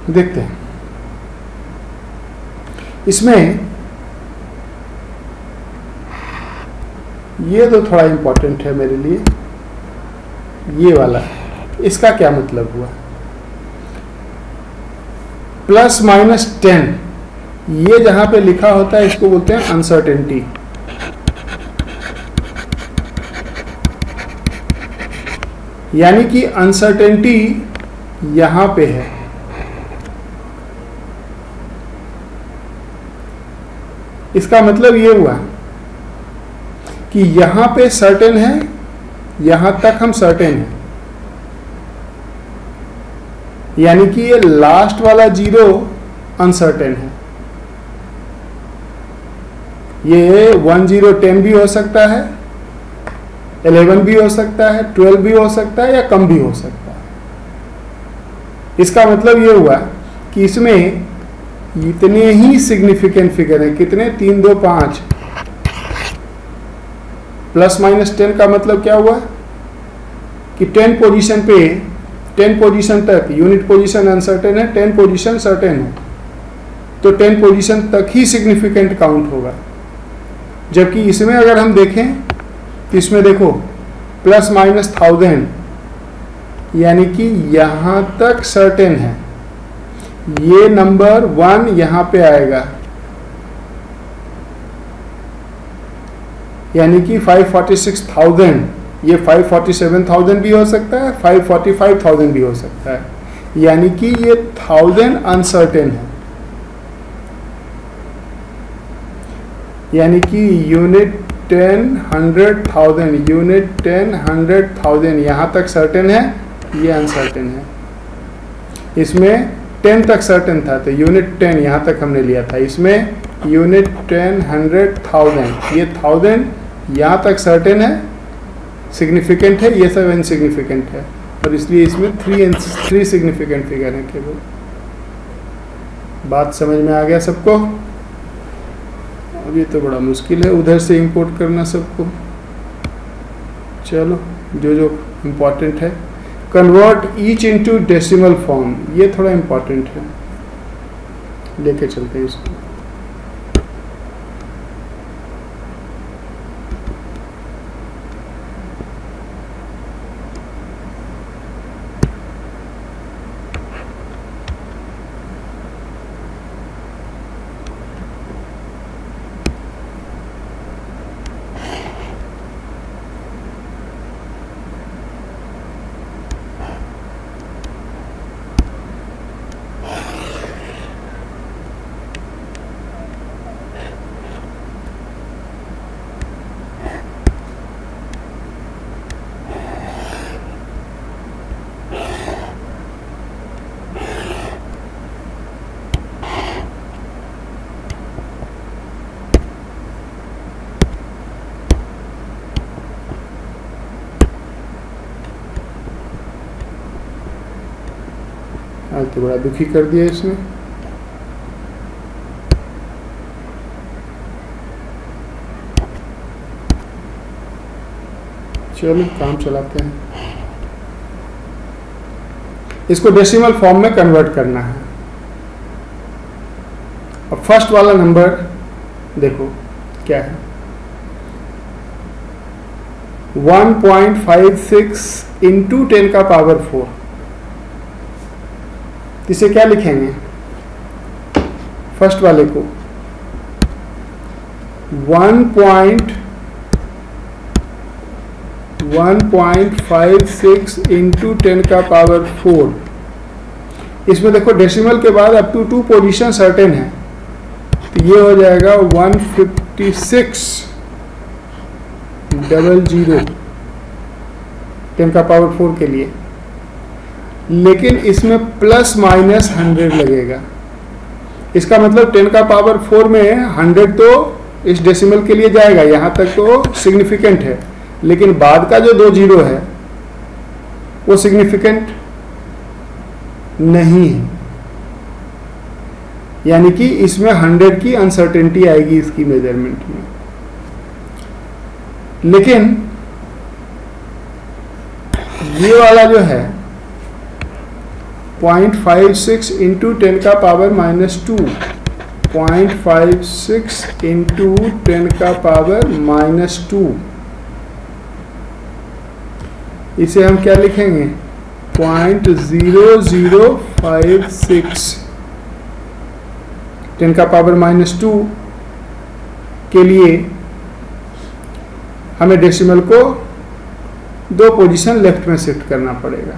देखते हैं। इसमें ये तो थोड़ा इंपॉर्टेंट है मेरे लिए, ये वाला, इसका क्या मतलब हुआ? +-10 ये जहां पे लिखा होता है इसको बोलते हैं अनसर्टेनिटी। यानी कि अनसर्टेनिटी यहां पे है। इसका मतलब ये हुआ कि यहां पे सर्टेन है, यहां तक हम सर्टेन है, यानी कि ये लास्ट वाला 0 अनसर्टेन है। ये 1 0 10 भी हो सकता है, 11 भी हो सकता है, 12 भी हो सकता है, या कम भी हो सकता है। इसका मतलब ये हुआ कि इसमें इतने ही सिग्निफिकेंट फिगर है, कितने? 3 2 5। +-10 का मतलब क्या हुआ कि 10 पोजीशन पे, 10 पोजीशन तक यूनिट पोजीशन अनसर्टेन है, 10 पोजीशन सर्टेन है, तो 10 पोजीशन तक ही सिग्निफिकेंट काउंट होगा। जबकि इसमें अगर हम देखें तो इसमें देखो +-1000, यानी कि यहां तक सर्टेन है। ये नंबर 1 यहां पे आएगा, यानी कि 546,000, ये 547,000 भी हो सकता है, 545,000 भी हो सकता है, यानी कि ये 1000 अनसर्टेन है। यानी कि यूनिट 10 100,000, यूनिट 10 100,000 यहां तक सर्टेन है, ये अनसर्टेन है। इसमें 10 तक सर्टेन था तो यूनिट 10 यहाँ तक हमने लिया था। इसमें यूनिट 10 100,000, ये 1000 यहाँ तक सर्टेन है, सिग्निफिकेंट है, ये सब इनसिग्निफिकेंट है, और इसलिए इसमें 3 सिग्निफिकेंट फिगर है केवल। बात समझ में आ गया सबको? अब ये तो बड़ा मुश्किल है उधर से इंपोर्ट करना सबको। चलो जो जो इम्पोर्टेंट है, convert each into decimal form, ये थोड़ा इम्पोर्टेंट है, लेके चलते हैं इसको। आज तो बड़ा दुखी कर दिया इसने। चलो काम चलाते हैं, इसको डेसिमल फॉर्म में कन्वर्ट करना है। अब फर्स्ट वाला नंबर देखो क्या है, 1.56 इंटू 10 का पावर 4। इसे क्या लिखेंगे? फर्स्ट वाले को 1.56 इंटू 10 का पावर 4। इसमें देखो डेसिमल के बाद अप टू 2 पोजीशन सर्टेन है, तो ये हो जाएगा 15600 10 का पावर 4 के लिए। लेकिन इसमें प्लस माइनस 100 लगेगा। इसका मतलब 10 का पावर 4 में 100 तो इस डेसिमल के लिए जाएगा, यहां तक तो सिग्निफिकेंट है, लेकिन बाद का जो 2 जीरो है वो सिग्निफिकेंट नहीं है, यानी कि इसमें 100 की अनसर्टेनिटी आएगी इसकी मेजरमेंट में। लेकिन ये वाला जो है 0.56 इंटू 10 का पावर -2, 0.56 इंटू 10 का पावर -2, इसे हम क्या लिखेंगे? 0.0056 10 का पावर -2 के लिए हमें डेसिमल को 2 पोजीशन लेफ्ट में शिफ्ट करना पड़ेगा।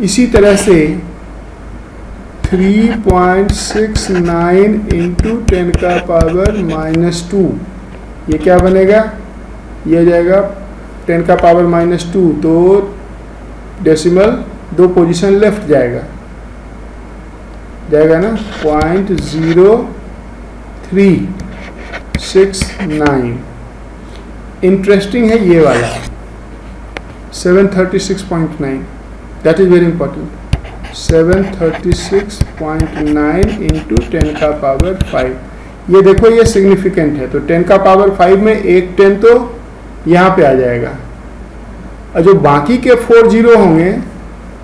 इसी तरह से 3.69 इंटू 10 का पावर -2, ये क्या बनेगा? ये हो जाएगा 10 का पावर -2, तो डेसिमल 2 पोजीशन लेफ्ट जाएगा ना, 0.0369। इंटरेस्टिंग है ये वाला 736.9, that is very important. 736.9 into 10 का पावर 5, ये देखो ये सिग्निफिकेंट है, तो 10 का पावर 5 में एक 10 तो यहाँ पे आ जाएगा, और जो बाकी के 4 जीरो होंगे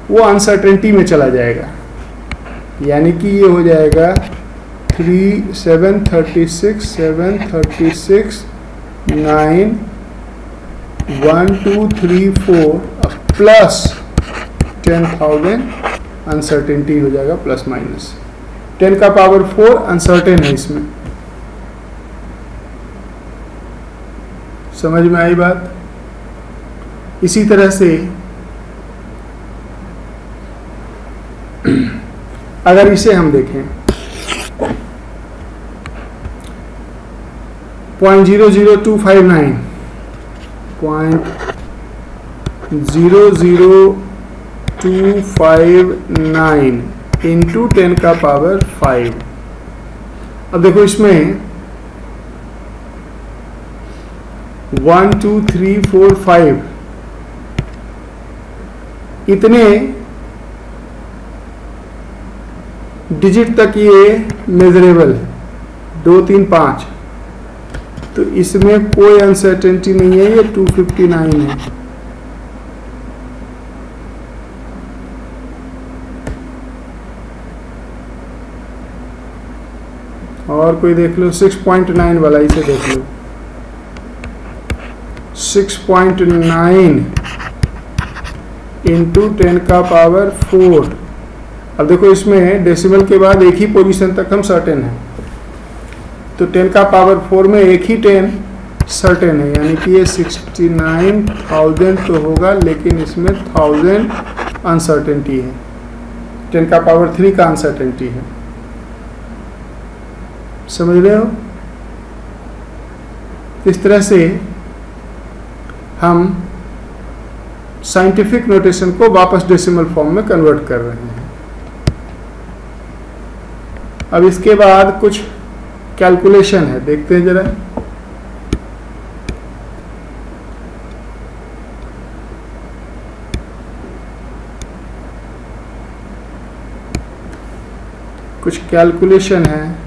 वो अनसर्टेनिटी में चला जाएगा, यानी कि ये हो जाएगा 736 9 1 2 3 4 प्लस 10,000 अनसर्टेनिटी हो जाएगा, प्लस माइनस 10 का पावर 4 अनसर्टेन है इसमें। समझ में आई बात? इसी तरह से अगर इसे हम देखें 0.00259 0.00259 इंटू 10 का पावर 5। अब देखो इसमें 1 2 3 4 5 इतने डिजिट तक ये मेजरेबल है, 2 3 5, तो इसमें कोई अनसर्टेनिटी नहीं है, ये 259 है। और कोई देख लो 6.9 वाला, इसे देख लो 6.9 इंटू 10 का पावर 4। अब देखो इसमें डेसिमल के बाद एक ही पोजीशन तक हम सर्टेन है, तो 10 का पावर 4 में एक ही 10 सर्टेन है, यानी कि ये 69,000 तो होगा, लेकिन इसमें 1000 अनसर्टेनिटी है, 10 का पावर 3 का अनसर्टेनिटी है। समझ रहे हो? इस तरह से हम साइंटिफिक नोटेशन को वापस डेसिमल फॉर्म में कन्वर्ट कर रहे हैं। अब इसके बाद कुछ कैलकुलेशन है, देखते हैं जरा। कुछ कैलकुलेशन है।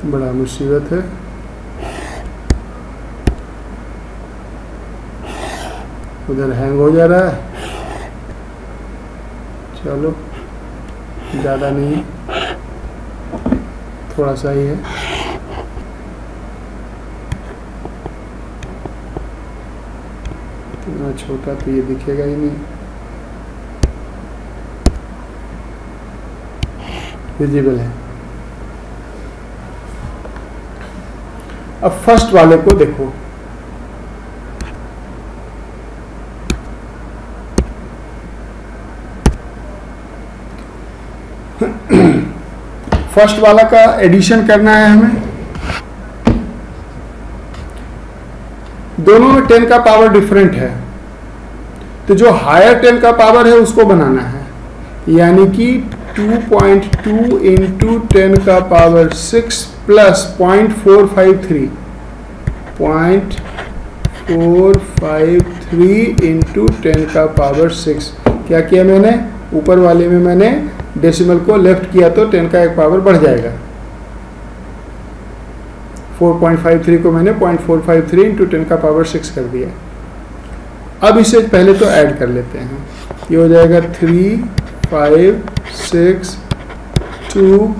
बड़ा मुसीबत है। उधर हैंग हो जा रहा है। चलो ज़्यादा नहीं, थोड़ा सा ही है। इतना छोटा तो ये दिखेगा ही नहीं। विजिबल है। अब फर्स्ट वाले को देखो, फर्स्ट वाला का एडिशन करना है हमें। दोनों में 10 का पावर डिफरेंट है, तो जो हायर 10 का पावर है उसको बनाना है, यानी कि 2.2 इंटू 10 का पावर 6 प्लस 0.453 इंटू 10 का पावर 6। क्या किया मैंने? ऊपर वाले में मैंने डेसिमल को लेफ्ट किया तो 10 का एक पावर बढ़ जाएगा। 4.53 को मैंने 0.453 इंटू 10 का पावर 6 कर दिया। अब इसे पहले तो ऐड कर लेते हैं। ये हो जाएगा 3, 5, 6, 2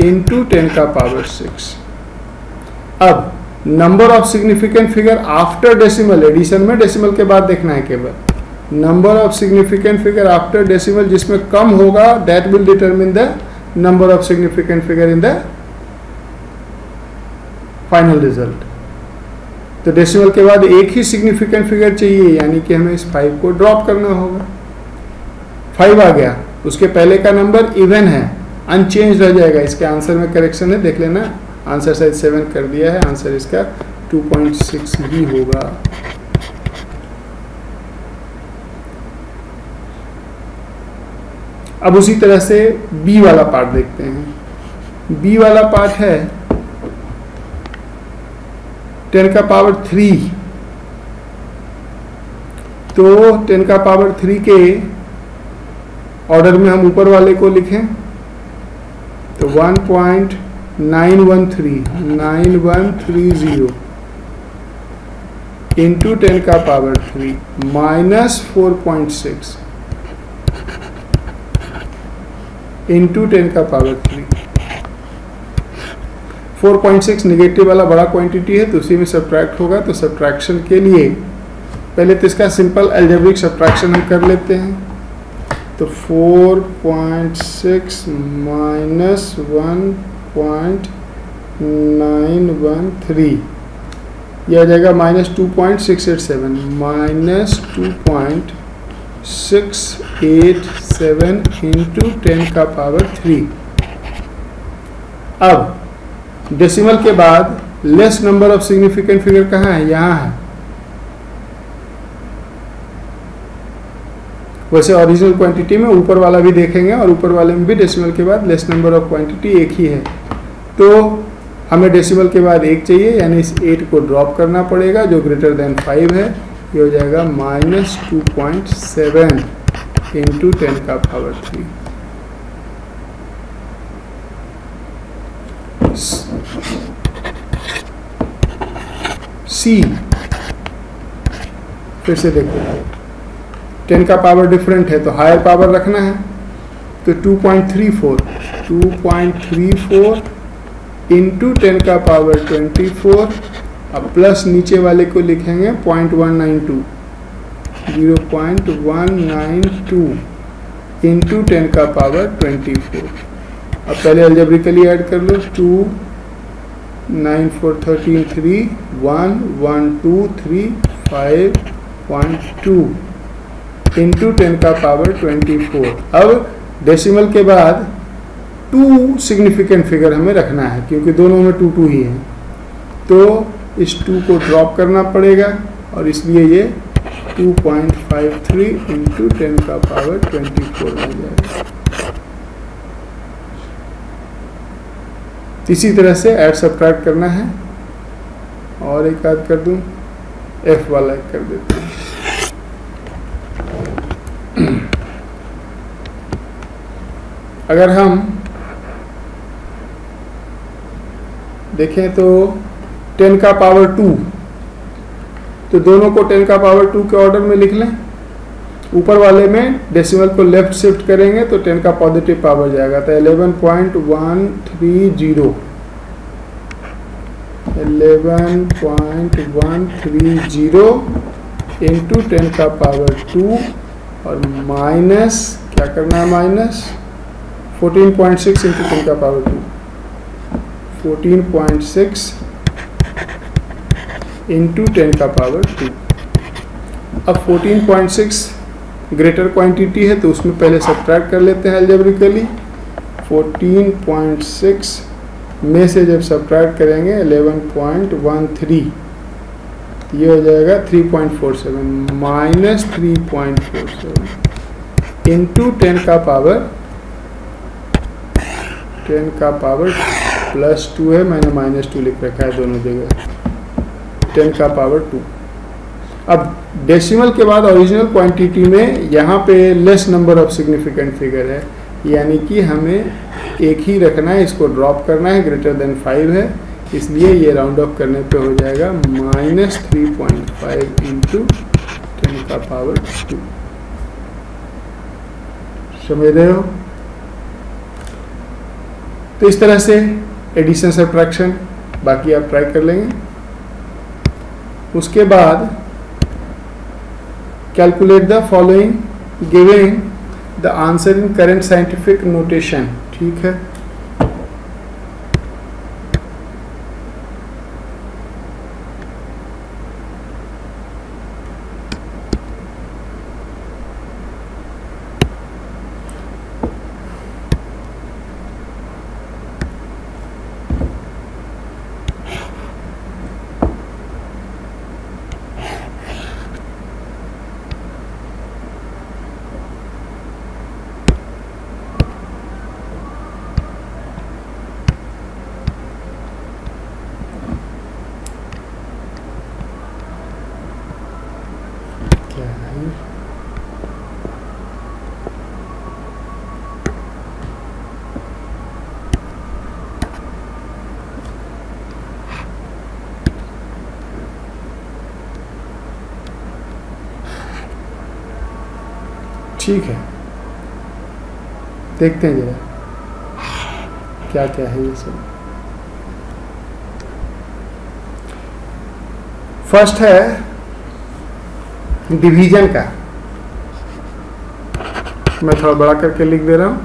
इंटू 10 का पावर 6। अब number of significant figure after decimal, addition में डेसिमल के बाद देखना है केवल। Number of significant figure after decimal जिसमें कम होगा, that will determine the number of significant figure in the final result. तो डेसिमल के बाद एक ही सिग्निफिकेंट फिगर चाहिए, यानी कि हमें इस 5 को ड्रॉप करना होगा। 5 आ गया, उसके पहले का नंबर इवन है, अनचेंज रह जाएगा। इसके आंसर में करेक्शन है, देख लेना। आंसर शायद 7 कर दिया है, आंसर इसका 2.6 ही होगा। अब उसी तरह से बी वाला पार्ट देखते हैं। बी वाला पार्ट है 10 का पावर 3, तो 10 का पावर 3 के ऑर्डर में हम ऊपर वाले को लिखें तो 1.913 इंटू 10 का पावर 3 माइनस 4.6 इंटू 10 का पावर 3। 4.6 निगेटिव वाला बड़ा क्वांटिटी है, तो उसी में सब्ट्रैक्ट होगा। तो सब्ट्रैक्शन के लिए पहले तो इसका सिंपल अलजेब्रिक सब्ट्रैक्शन हम कर लेते हैं। तो 4.6 माइनस 1.913 यह हो जाएगा -2.687 -2.687 इंटू 10 का पावर 3। अब डेसिमल के बाद less number of significant figure कहाँ है? यहाँ है। वैसे ओरिजिनल क्वांटिटी में ऊपर वाला भी देखेंगे और ऊपर वाले में भी डेसिमल के बाद लेस नंबर ऑफ क्वांटिटी एक ही है। तो हमें डेसिमल के बाद 1 चाहिए, यानी इस 8 को ड्रॉप करना पड़ेगा जो ग्रेटर देन 5 है। ये हो जाएगा -2.7 इंटू 10 का पावर 3। सी फिर से देखो, 10 का पावर डिफरेंट है तो हायर पावर रखना है, तो 2.34 इंटू 10 का पावर 24। अब प्लस नीचे वाले को लिखेंगे 0.192 इंटू 10 का पावर 24। अब पहले अलजेब्रिकली ऐड कर लो, 2 9 4 13 3 1 1 2 3 5.2 इंटू 10 का पावर 24। अब डेसिमल के बाद 2 सिग्निफिकेंट फिगर हमें रखना है क्योंकि दोनों में 2 2 ही है, तो इस 2 को ड्रॉप करना पड़ेगा और इसलिए ये 2.53 इंटू 10 का पावर 24 हो जाएगा। इसी तरह से ऐड सब्ट्रैक्ट करना है, और एक आध कर दूं, F वाला एक कर देते हैं। अगर हम देखें तो 10 का पावर 2, तो दोनों को 10 का पावर 2 के ऑर्डर में लिख लें। ऊपर वाले में डेसिमल को लेफ्ट शिफ्ट करेंगे तो 10 का पॉजिटिव पावर जाएगा, तो 11.130 इंटू 10 का पावर 2 और माइनस क्या करना है, माइनस 14.6 इंटू 10 का पावर 2, 14.6 इंटू 10 का पावर 2। अब 14.6 ग्रेटर क्वांटिटी है तो उसमें पहले सब्ट्रैक्ट कर लेते हैं अलजेब्रिकली। 14.6 में से जब सब्ट्रैक्ट करेंगे 11.13, ये हो जाएगा 3.47 माइनस 3.47 इंटू 10 का पावर +2 है, मैंने -2 लिख रखा है दोनों जगह, 10 का पावर 2। अब डेसिमल के बाद ओरिजिनल क्वांटिटी में यहाँ पे less number of significant figure है, यानी कि हमें एक ही रखना है, इसको ड्रॉप करना है, ग्रेटर देन 5 है, इसलिए ये राउंड ऑफ करने पे हो जाएगा -3.5 इंटू 10 का पावर 2। समझ रहे हो? तो इस तरह से एडिशन सब्ट्रैक्शन बाकी आप ट्राई कर लेंगे। उसके बाद calculate the following giving the answer in current scientific notation. ठीक है, ठीक है, देखते हैं जरा क्या क्या है ये सब। फर्स्ट है डिवीजन का, मैं थोड़ा बड़ा करके लिख दे रहा हूँ।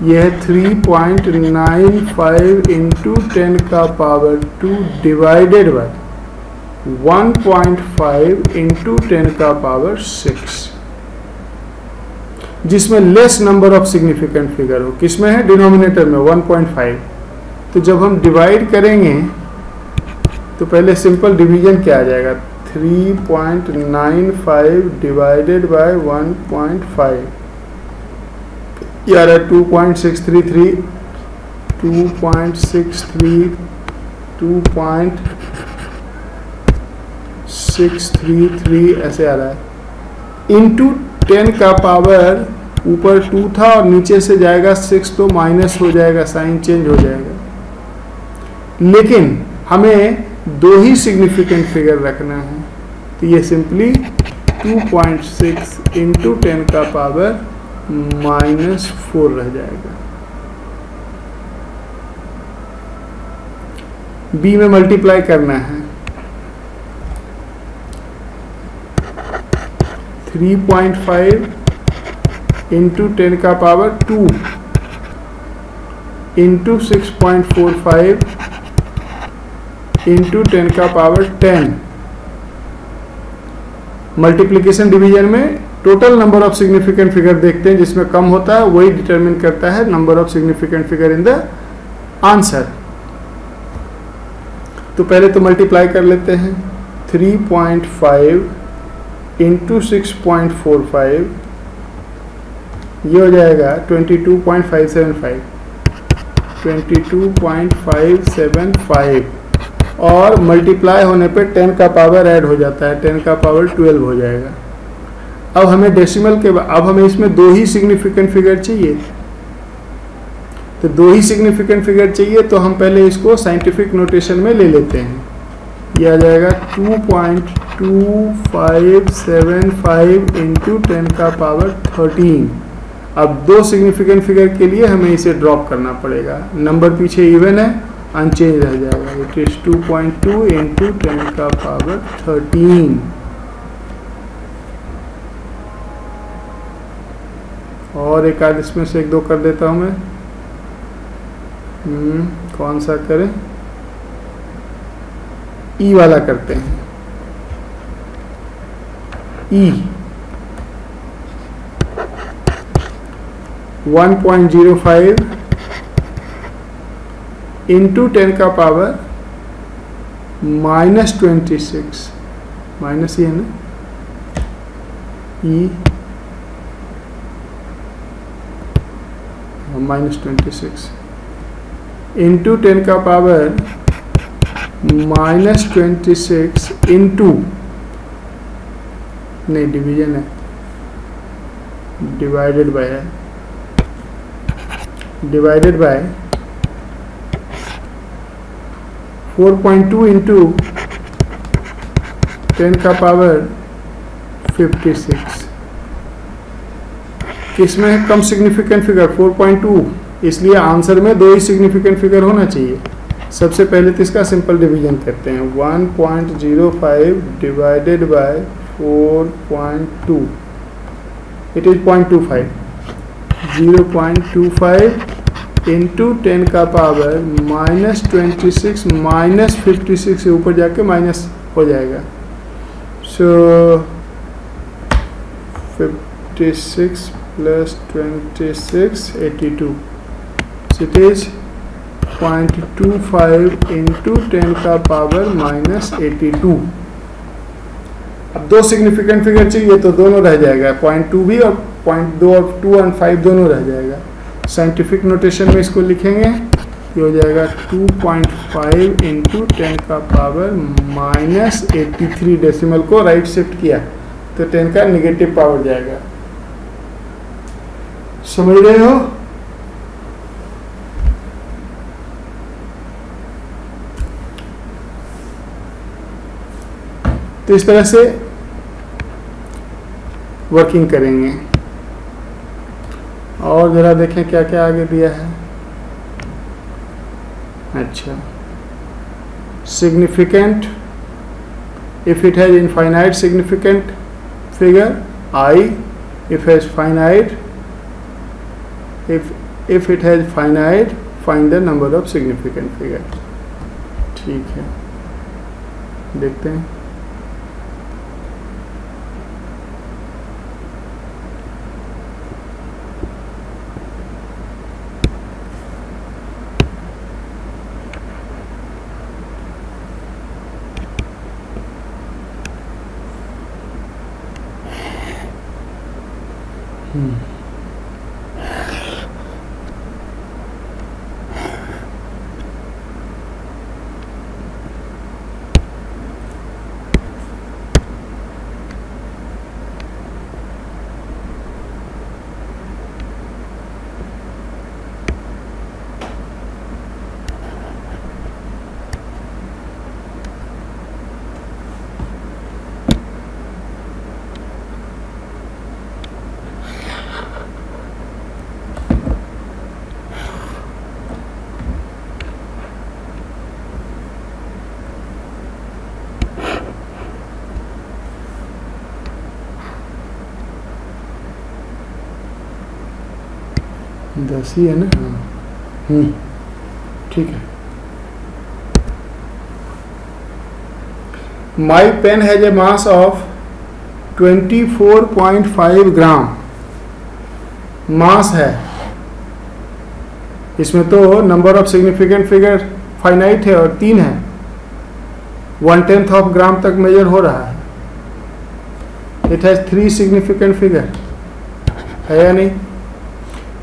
यह है 3.95 इंटू 10 का पावर 2 डिवाइडेड बाय 1.5 इंटू 10 का पावर 6, जिसमें less number of significant figure हो। किसमें है? डिनोमिनेटर में 1.5। तो जब हम डिवाइड करेंगे तो पहले सिंपल डिवीजन क्या आ जाएगा? 3.95 डिवाइडेड बाय 1.5, यार 2.633, 2.633 ऐसे आ रहा है, इंटू 10 का पावर, ऊपर 2 था और नीचे से जाएगा 6 तो माइनस हो जाएगा, साइन चेंज हो जाएगा। लेकिन हमें दो ही सिग्निफिकेंट फिगर रखना है, तो ये सिंपली 2.6 इंटू 10 का पावर -4 रह जाएगा। बी में मल्टीप्लाई करना है, 3.5 इंटू 10 का पावर 2 इंटू 6.45 इंटू 10 का पावर 10। मल्टीप्लिकेशन डिवीजन में total number of significant figure देखते हैं, जिसमें कम होता है वही डिटरमिन करता है number of significant figure in the answer. तो पहले तो मल्टीप्लाई कर लेते हैं, 3.5 इंटू 6.45, ये हो जाएगा 22.575, 22.575, और मल्टीप्लाई होने पे 10 का पावर ऐड हो जाता है, 10 का पावर 12 हो जाएगा। अब हमें डेसिमल के अब हमें इसमें दो ही सिग्निफिकेंट फिगर चाहिए, तो दो ही सिग्निफिकेंट फिगर चाहिए, तो हम पहले इसको साइंटिफिक नोटेशन में ले लेते हैं। यह आ जाएगा 2.2575 इंटू 10 का पावर 13। अब दो सिग्निफिकेंट फिगर के लिए हमें इसे ड्रॉप करना पड़ेगा, नंबर पीछे इवन है, अनचेंज रह जाएगा। इट इज 2.2 इंटू 10 का पावर 13। और एक आध इसमें से एक दो कर देता हूं मैं। कौन सा करें? ई वाला करते हैं। ई 1.05 इंटू 10 का पावर -26, माइनस ही है ना, ई -26 इंटू 10 का पावर -26 इंटू, नहीं डिवीजन है, डिवाइडेड बाय है, डिवाइडेड बाय 4.2 इंटू 10 का पावर 56। किसमें है कम सिग्निफिकेंट फिगर? 4.2, इसलिए आंसर में दो ही सिग्निफिकेंट फिगर होना चाहिए। सबसे पहले तो इसका सिंपल डिवीजन करते हैं, 1.05 divided by 4.2, it is 0.25, 0.25 into 10 का पावर -26 -56 से ऊपर जाके माइनस हो जाएगा, सो 56 plus 26, 82, so it is 0.25 into 10 का पावर -82। अब दो सिग्निफिकेंट फिगर चाहिए तो दोनों रह जाएगा, 0.2 भी और 0.2 और 2 और 5 दोनों रह जाएगा। साइंटिफिक नोटेशन में इसको लिखेंगे, ये हो जाएगा 2.5 इंटू 10 का पावर -83। डेसिमल को राइट शिफ्ट किया तो 10 का निगेटिव पावर जाएगा। समझ रहे हो? तो इस तरह से वर्किंग करेंगे। और जरा देखें क्या क्या आगे दिया है। अच्छा, significant, if it has infinite significant figure I, if has finite, if it has finite, find the number of significant figure। ठीक है, देखते हैं। 10 ही है ना? हाँ, ठीक है। My pen has a mass of 24.5 gram. Mass है, इसमें तो number of significant figure finite है और 3 है। 1/10 ऑफ ग्राम तक मेजर हो रहा है। इट हैज 3 सिग्निफिकेंट फिगर, है या नहीं?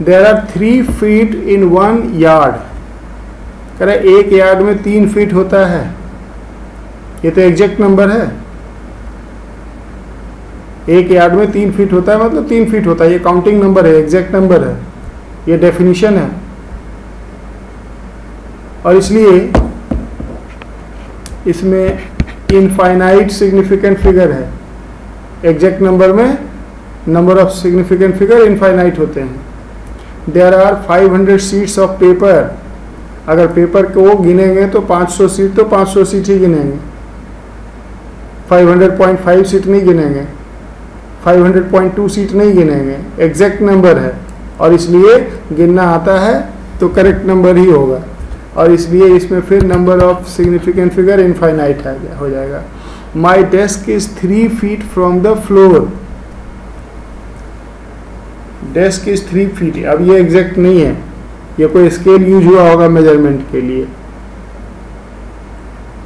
There are 3 feet in 1 yard. कह रहा है 1 यार्ड में 3 फीट होता है। ये तो एग्जैक्ट नंबर है। 1 यार्ड में 3 फीट होता है, मतलब 3 फीट होता है। ये काउंटिंग नंबर है, एग्जैक्ट नंबर है, ये डेफिनेशन है। और इसलिए इसमें इनफाइनाइट सिग्निफिकेंट फिगर है। एग्जैक्ट नंबर में number of significant figure infinite होते हैं। There are 500 sheets of paper. अगर पेपर को गिनेंगे तो 500 शीट, तो 500 शीट ही गिनेंगे, 500.5 शीट नहीं गिनेंगे, 500.2 शीट नहीं गिनेंगे। एग्जैक्ट नंबर है और इसलिए गिनना आता है तो करेक्ट नंबर ही होगा। और इसलिए इसमें फिर number of significant figure infinite हो जाएगा। My desk is 3 feet from the floor. Desk is 3 feet. अब ये एग्जैक्ट नहीं है, ये कोई स्केल यूज हुआ होगा मेजरमेंट के लिए,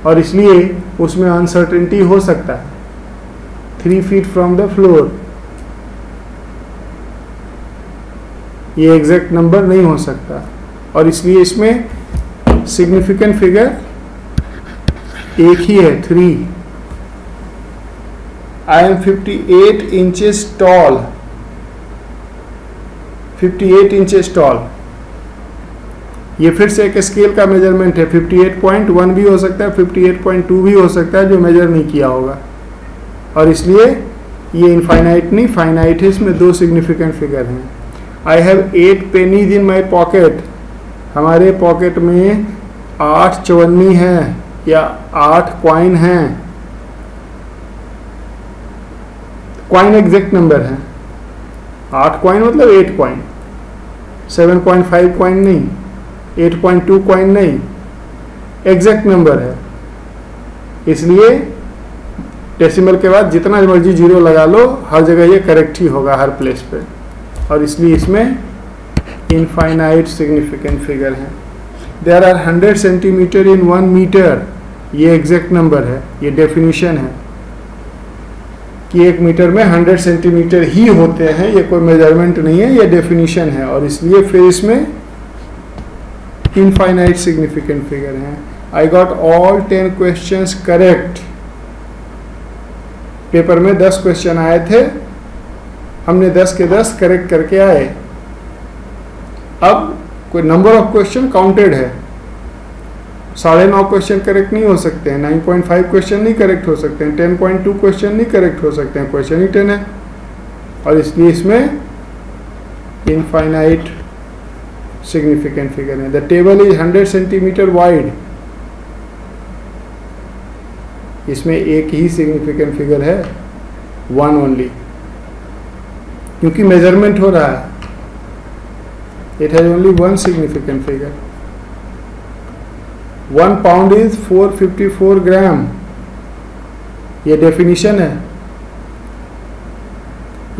और इसलिए उसमें अनसर्टेनिटी हो सकता है। 3 फीट फ्रॉम द फ्लोर, ये एग्जैक्ट नंबर नहीं हो सकता, और इसलिए इसमें सिग्निफिकेंट फिगर एक ही है, 3। I am 58 inches tall. 58 inches tall, ये फिर से एक स्केल का मेजरमेंट है। 58.1 भी हो सकता है, 58.2 भी हो सकता है, जो मेजर नहीं किया होगा, और इसलिए ये इनफाइनाइट नहीं फाइनाइट है। इसमें 2 सिग्निफिकेंट फिगर हैं। I have 8 pennies in my pocket. हमारे पॉकेट में 8 चवन्नी हैं या 8 कॉइन हैं। कॉइन एग्जैक्ट नंबर है। 8 कॉइन मतलब 8 कॉइन, 7.5 कॉइन नहीं, 8.2 कॉइन नहीं, एग्जैक्ट नंबर है। इसलिए डेसिमल के बाद जितना मर्जी जीरो लगा लो, हर जगह ये करेक्ट ही होगा, हर प्लेस पे। और इसलिए इसमें इनफाइनाइट सिग्निफिकेंट फिगर है। There are 100 centimetre in 1 metre. ये एग्जैक्ट नंबर है, ये डेफिनेशन है कि 1 मीटर में 100 सेंटीमीटर ही होते हैं। ये कोई मेजरमेंट नहीं है, ये डेफिनेशन है, और इसलिए फिर इसमें इनफाइनाइट सिग्निफिकेंट फिगर हैं। I got all 10 questions correct. Paper में 10 क्वेश्चन आए थे, हमने 10 के 10 करेक्ट करके आए। अब कोई नंबर ऑफ क्वेश्चन काउंटेड है, 9.5 क्वेश्चन करेक्ट नहीं हो सकते हैं, 9.5 क्वेश्चन नहीं करेक्ट हो सकते हैं, 10.2 क्वेश्चन नहीं करेक्ट हो सकते हैं, क्वेश्चन ही 10 है, और इसलिए इसमें इनफाइनाइट सिग्निफिकेंट फिगर है। The table is 100 centimetre wide. इसमें एक ही सिग्निफिकेंट फिगर है, 1 ओनली, क्योंकि मेजरमेंट हो रहा है। It has only 1 significant figure. 1 pound is 454 ग्राम। ये डेफिनेशन है,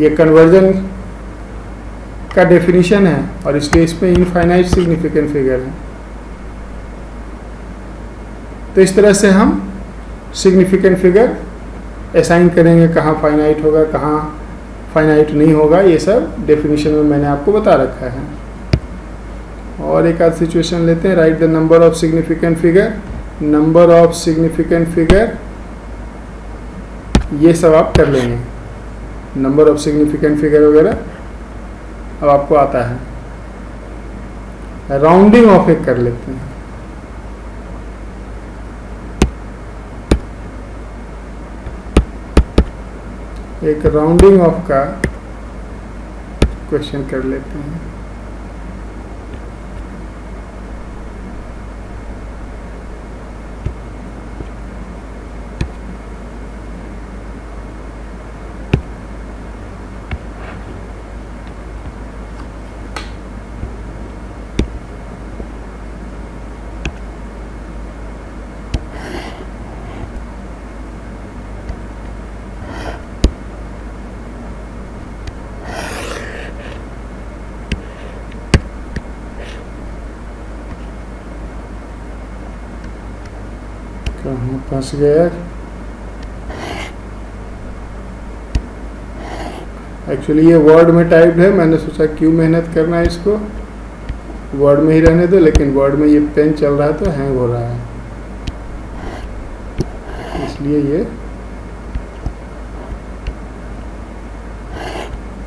ये कन्वर्जन का डेफिनेशन है, और इसलिए इसमें इनफाइनाइट सिग्निफिकेंट फिगर है। तो इस तरह से हम सिग्निफिकेंट फिगर असाइन करेंगे, कहाँ फाइनाइट होगा, कहाँ फाइनाइट नहीं होगा। ये सब डेफिनेशन में मैंने आपको बता रखा है। और एक आध सिचुएशन लेते हैं। Right the number of significant figure. Number of significant figure, ये सब आप कर लेंगे, नंबर ऑफ सिग्निफिकेंट फिगर वगैरह अब आपको आता है। राउंडिंग ऑफ एक कर लेते हैं। एक राउंडिंग ऑफ का क्वेश्चन कर लेते हैं। कहाँ फंस गया? एक्चुअली ये वर्ड में टाइप्ड है, मैंने सोचा क्यों मेहनत करना है, इसको वर्ड में ही रहने दो, लेकिन वर्ड में ये पेन चल रहा है तो हैंग हो रहा है, इसलिए ये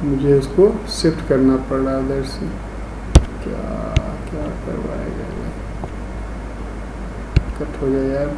मुझे इसको शिफ्ट करना पड़ रहा है उधर से। क्या क्या करवाएगा ये? कट हो जाए यार।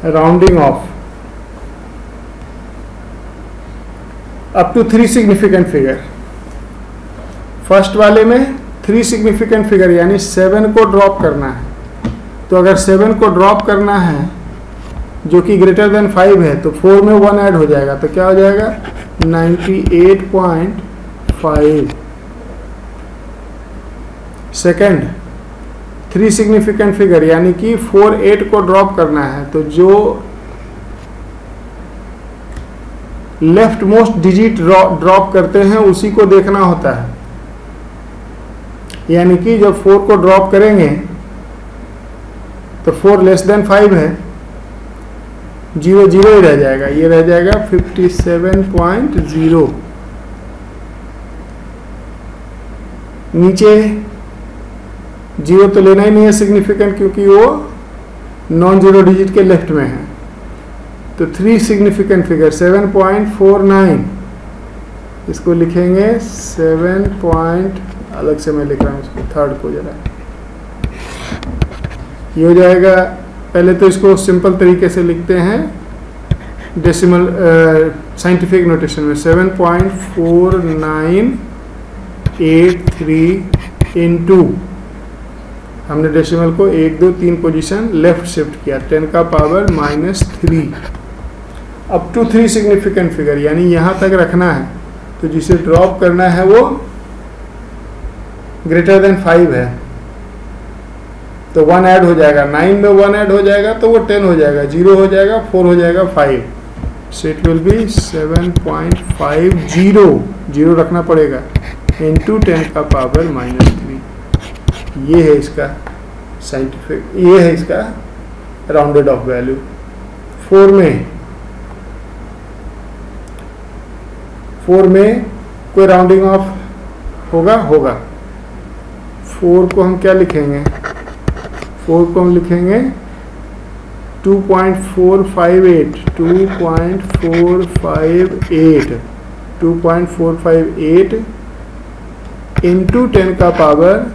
Rounding off up to 3 significant figure. First वाले में 3 सिग्निफिकेंट फिगर यानी 7 को ड्रॉप करना है। तो अगर 7 को ड्रॉप करना है जो कि ग्रेटर देन 5 है तो 4 में 1 ऐड हो जाएगा, तो क्या हो जाएगा 98.5। सेकंड 3 सिग्निफिकेंट फिगर यानी कि 4 8 को ड्रॉप करना है, तो जो लेफ्ट मोस्ट डिजिट ड्रॉप करते हैं उसी को देखना होता है। यानी कि जब 4 को ड्रॉप करेंगे तो 4 लेस देन 5 है, 0 0 ही रह जाएगा, ये रह जाएगा 57.0। नीचे 0 तो लेना ही नहीं है सिग्निफिकेंट क्योंकि वो नॉन जीरो डिजिट के लेफ्ट में है। तो 3 सिग्निफिकेंट फिगर 7.49, इसको लिखेंगे 7 पॉइंट, अलग से मैं लिख रहा हूँ इसको थर्ड को जरा, ये हो जाएगा। पहले तो इसको सिंपल तरीके से लिखते हैं डेसिमल साइंटिफिक नोटेशन में 7.4983 इंटू, हमने डेसिमल को 1 2 3 पोजीशन लेफ्ट शिफ्ट किया, 10 का power -3 up to 3 significant figure यानी यहाँ तक रखना है। तो जिसे ड्रॉप करना है वो ग्रेटर देन 5 है तो 1 ऐड हो जाएगा, 9 में 1 ऐड हो जाएगा तो वो 10 हो जाएगा, 0 हो जाएगा, 4 हो जाएगा, 5। सो इट विल बी 7.50, 0 रखना पड़ेगा, इंटू 10 का पावर -3। ये है इसका साइंटिफिक, ये है इसका राउंडेड ऑफ वैल्यू। 4 में कोई राउंडिंग ऑफ होगा 4 को हम क्या लिखेंगे, 4 को हम लिखेंगे 2.458 इंटू 10 का पावर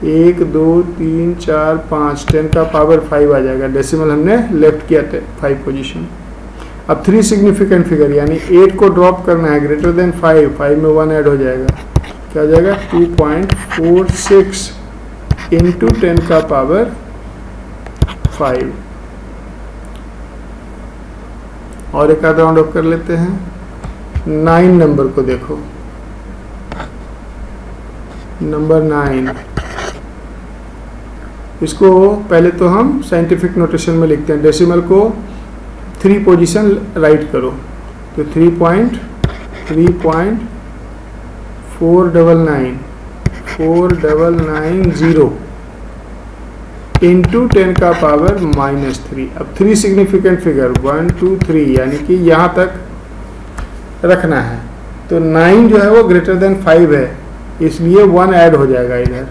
1 2 3 4 5, 10 का पावर 5 आ जाएगा। डेसिमल हमने लेफ्ट किया था 5 पोजीशन। अब 3 सिग्निफिकेंट फिगर यानी 8 को ड्रॉप करना है ग्रेटर देन 5, 5 में 1 ऐड हो जाएगा, क्या हो जाएगा 2.46 इंटू 10 का पावर 5। और एक आधा राउंड ऑफ कर लेते हैं। 9 नंबर को देखो, नंबर 9, इसको पहले तो हम साइंटिफिक नोटेशन में लिखते हैं, डेसिमल को 3 पोजीशन राइट करो, तो 3.499 इंटू 10 का पावर -3। अब 3 सिग्निफिकेंट फिगर 1 2 3 यानी कि यहाँ तक रखना है। तो 9 जो है वो ग्रेटर देन 5 है, इसलिए 1 ऐड हो जाएगा इधर,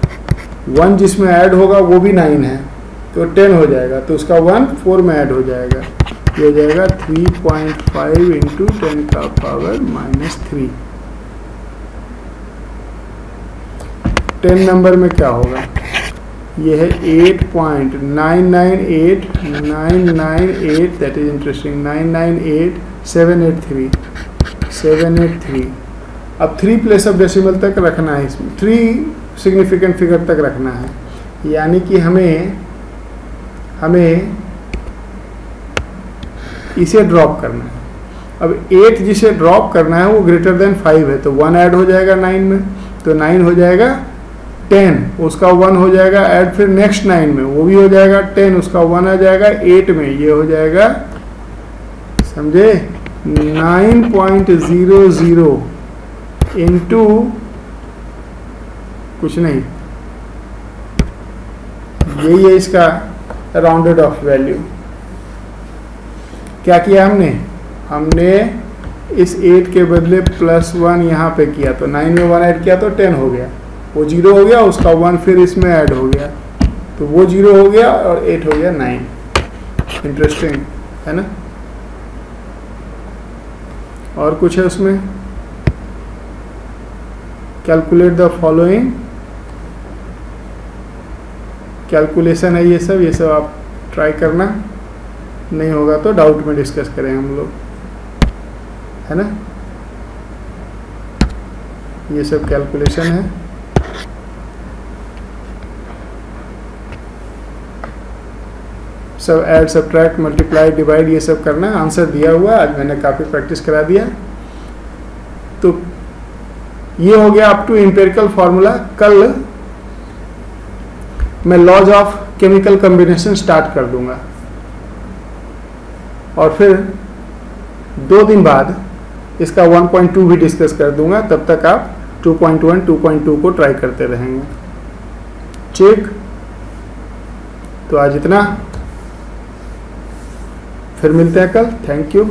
1 जिसमें ऐड होगा वो भी 9 है, तो 10 हो जाएगा, तो उसका 1 4 में ऐड हो जाएगा, ये हो जाएगा 3.5 इंटू 10 का पावर -3। 10 नंबर में क्या होगा, ये है 8.998998, दैट इज इंटरेस्टिंग, 998783। अब 3 प्लेस ऑफ डेसिमल तक रखना है, इसमें 3 सिग्निफिकेंट फिगर तक रखना है, यानी कि हमें इसे ड्रॉप करना है। अब 8 जिसे ड्रॉप करना है वो ग्रेटर देन 5 है, तो 1 ऐड हो जाएगा 9 में, तो 9 हो जाएगा 10, उसका 1 हो जाएगा ऐड फिर नेक्स्ट 9 में, वो भी हो जाएगा 10, उसका 1 आ जाएगा 8 में, ये हो जाएगा, समझे, 9.00 इंटू कुछ नहीं, यही है इसका राउंडेड ऑफ वैल्यू। क्या किया हमने इस 8 के बदले +1 यहाँ पे किया, तो 9 में 1 ऐड किया तो 10 हो गया, वो 0 हो गया, उसका 1 फिर इसमें ऐड हो गया, तो वो 0 हो गया और 8 हो गया 9। इंटरेस्टिंग है ना। और कुछ है उसमें, कैलकुलेट द फॉलोइंग, कैलकुलेशन है ये सब आप ट्राई करना, नहीं होगा तो डाउट में डिस्कस करें हम लोग, है ना। ये सब कैलकुलेशन है। सब ऐड, सब्ट्रैक्ट, मल्टीप्लाई, डिवाइड, ये सब करना है। आंसर दिया हुआ, आज मैंने काफ़ी प्रैक्टिस करा दिया। तो ये हो गया अप टू एम्पिरिकल फार्मूला। कल मैं laws of chemical combination start कर दूंगा और फिर 2 दिन बाद इसका 1.2 भी डिस्कस कर दूंगा, तब तक आप 2.1, 2.2 को ट्राई करते रहेंगे। ठीक, तो आज इतना, फिर मिलते हैं कल। Thank you.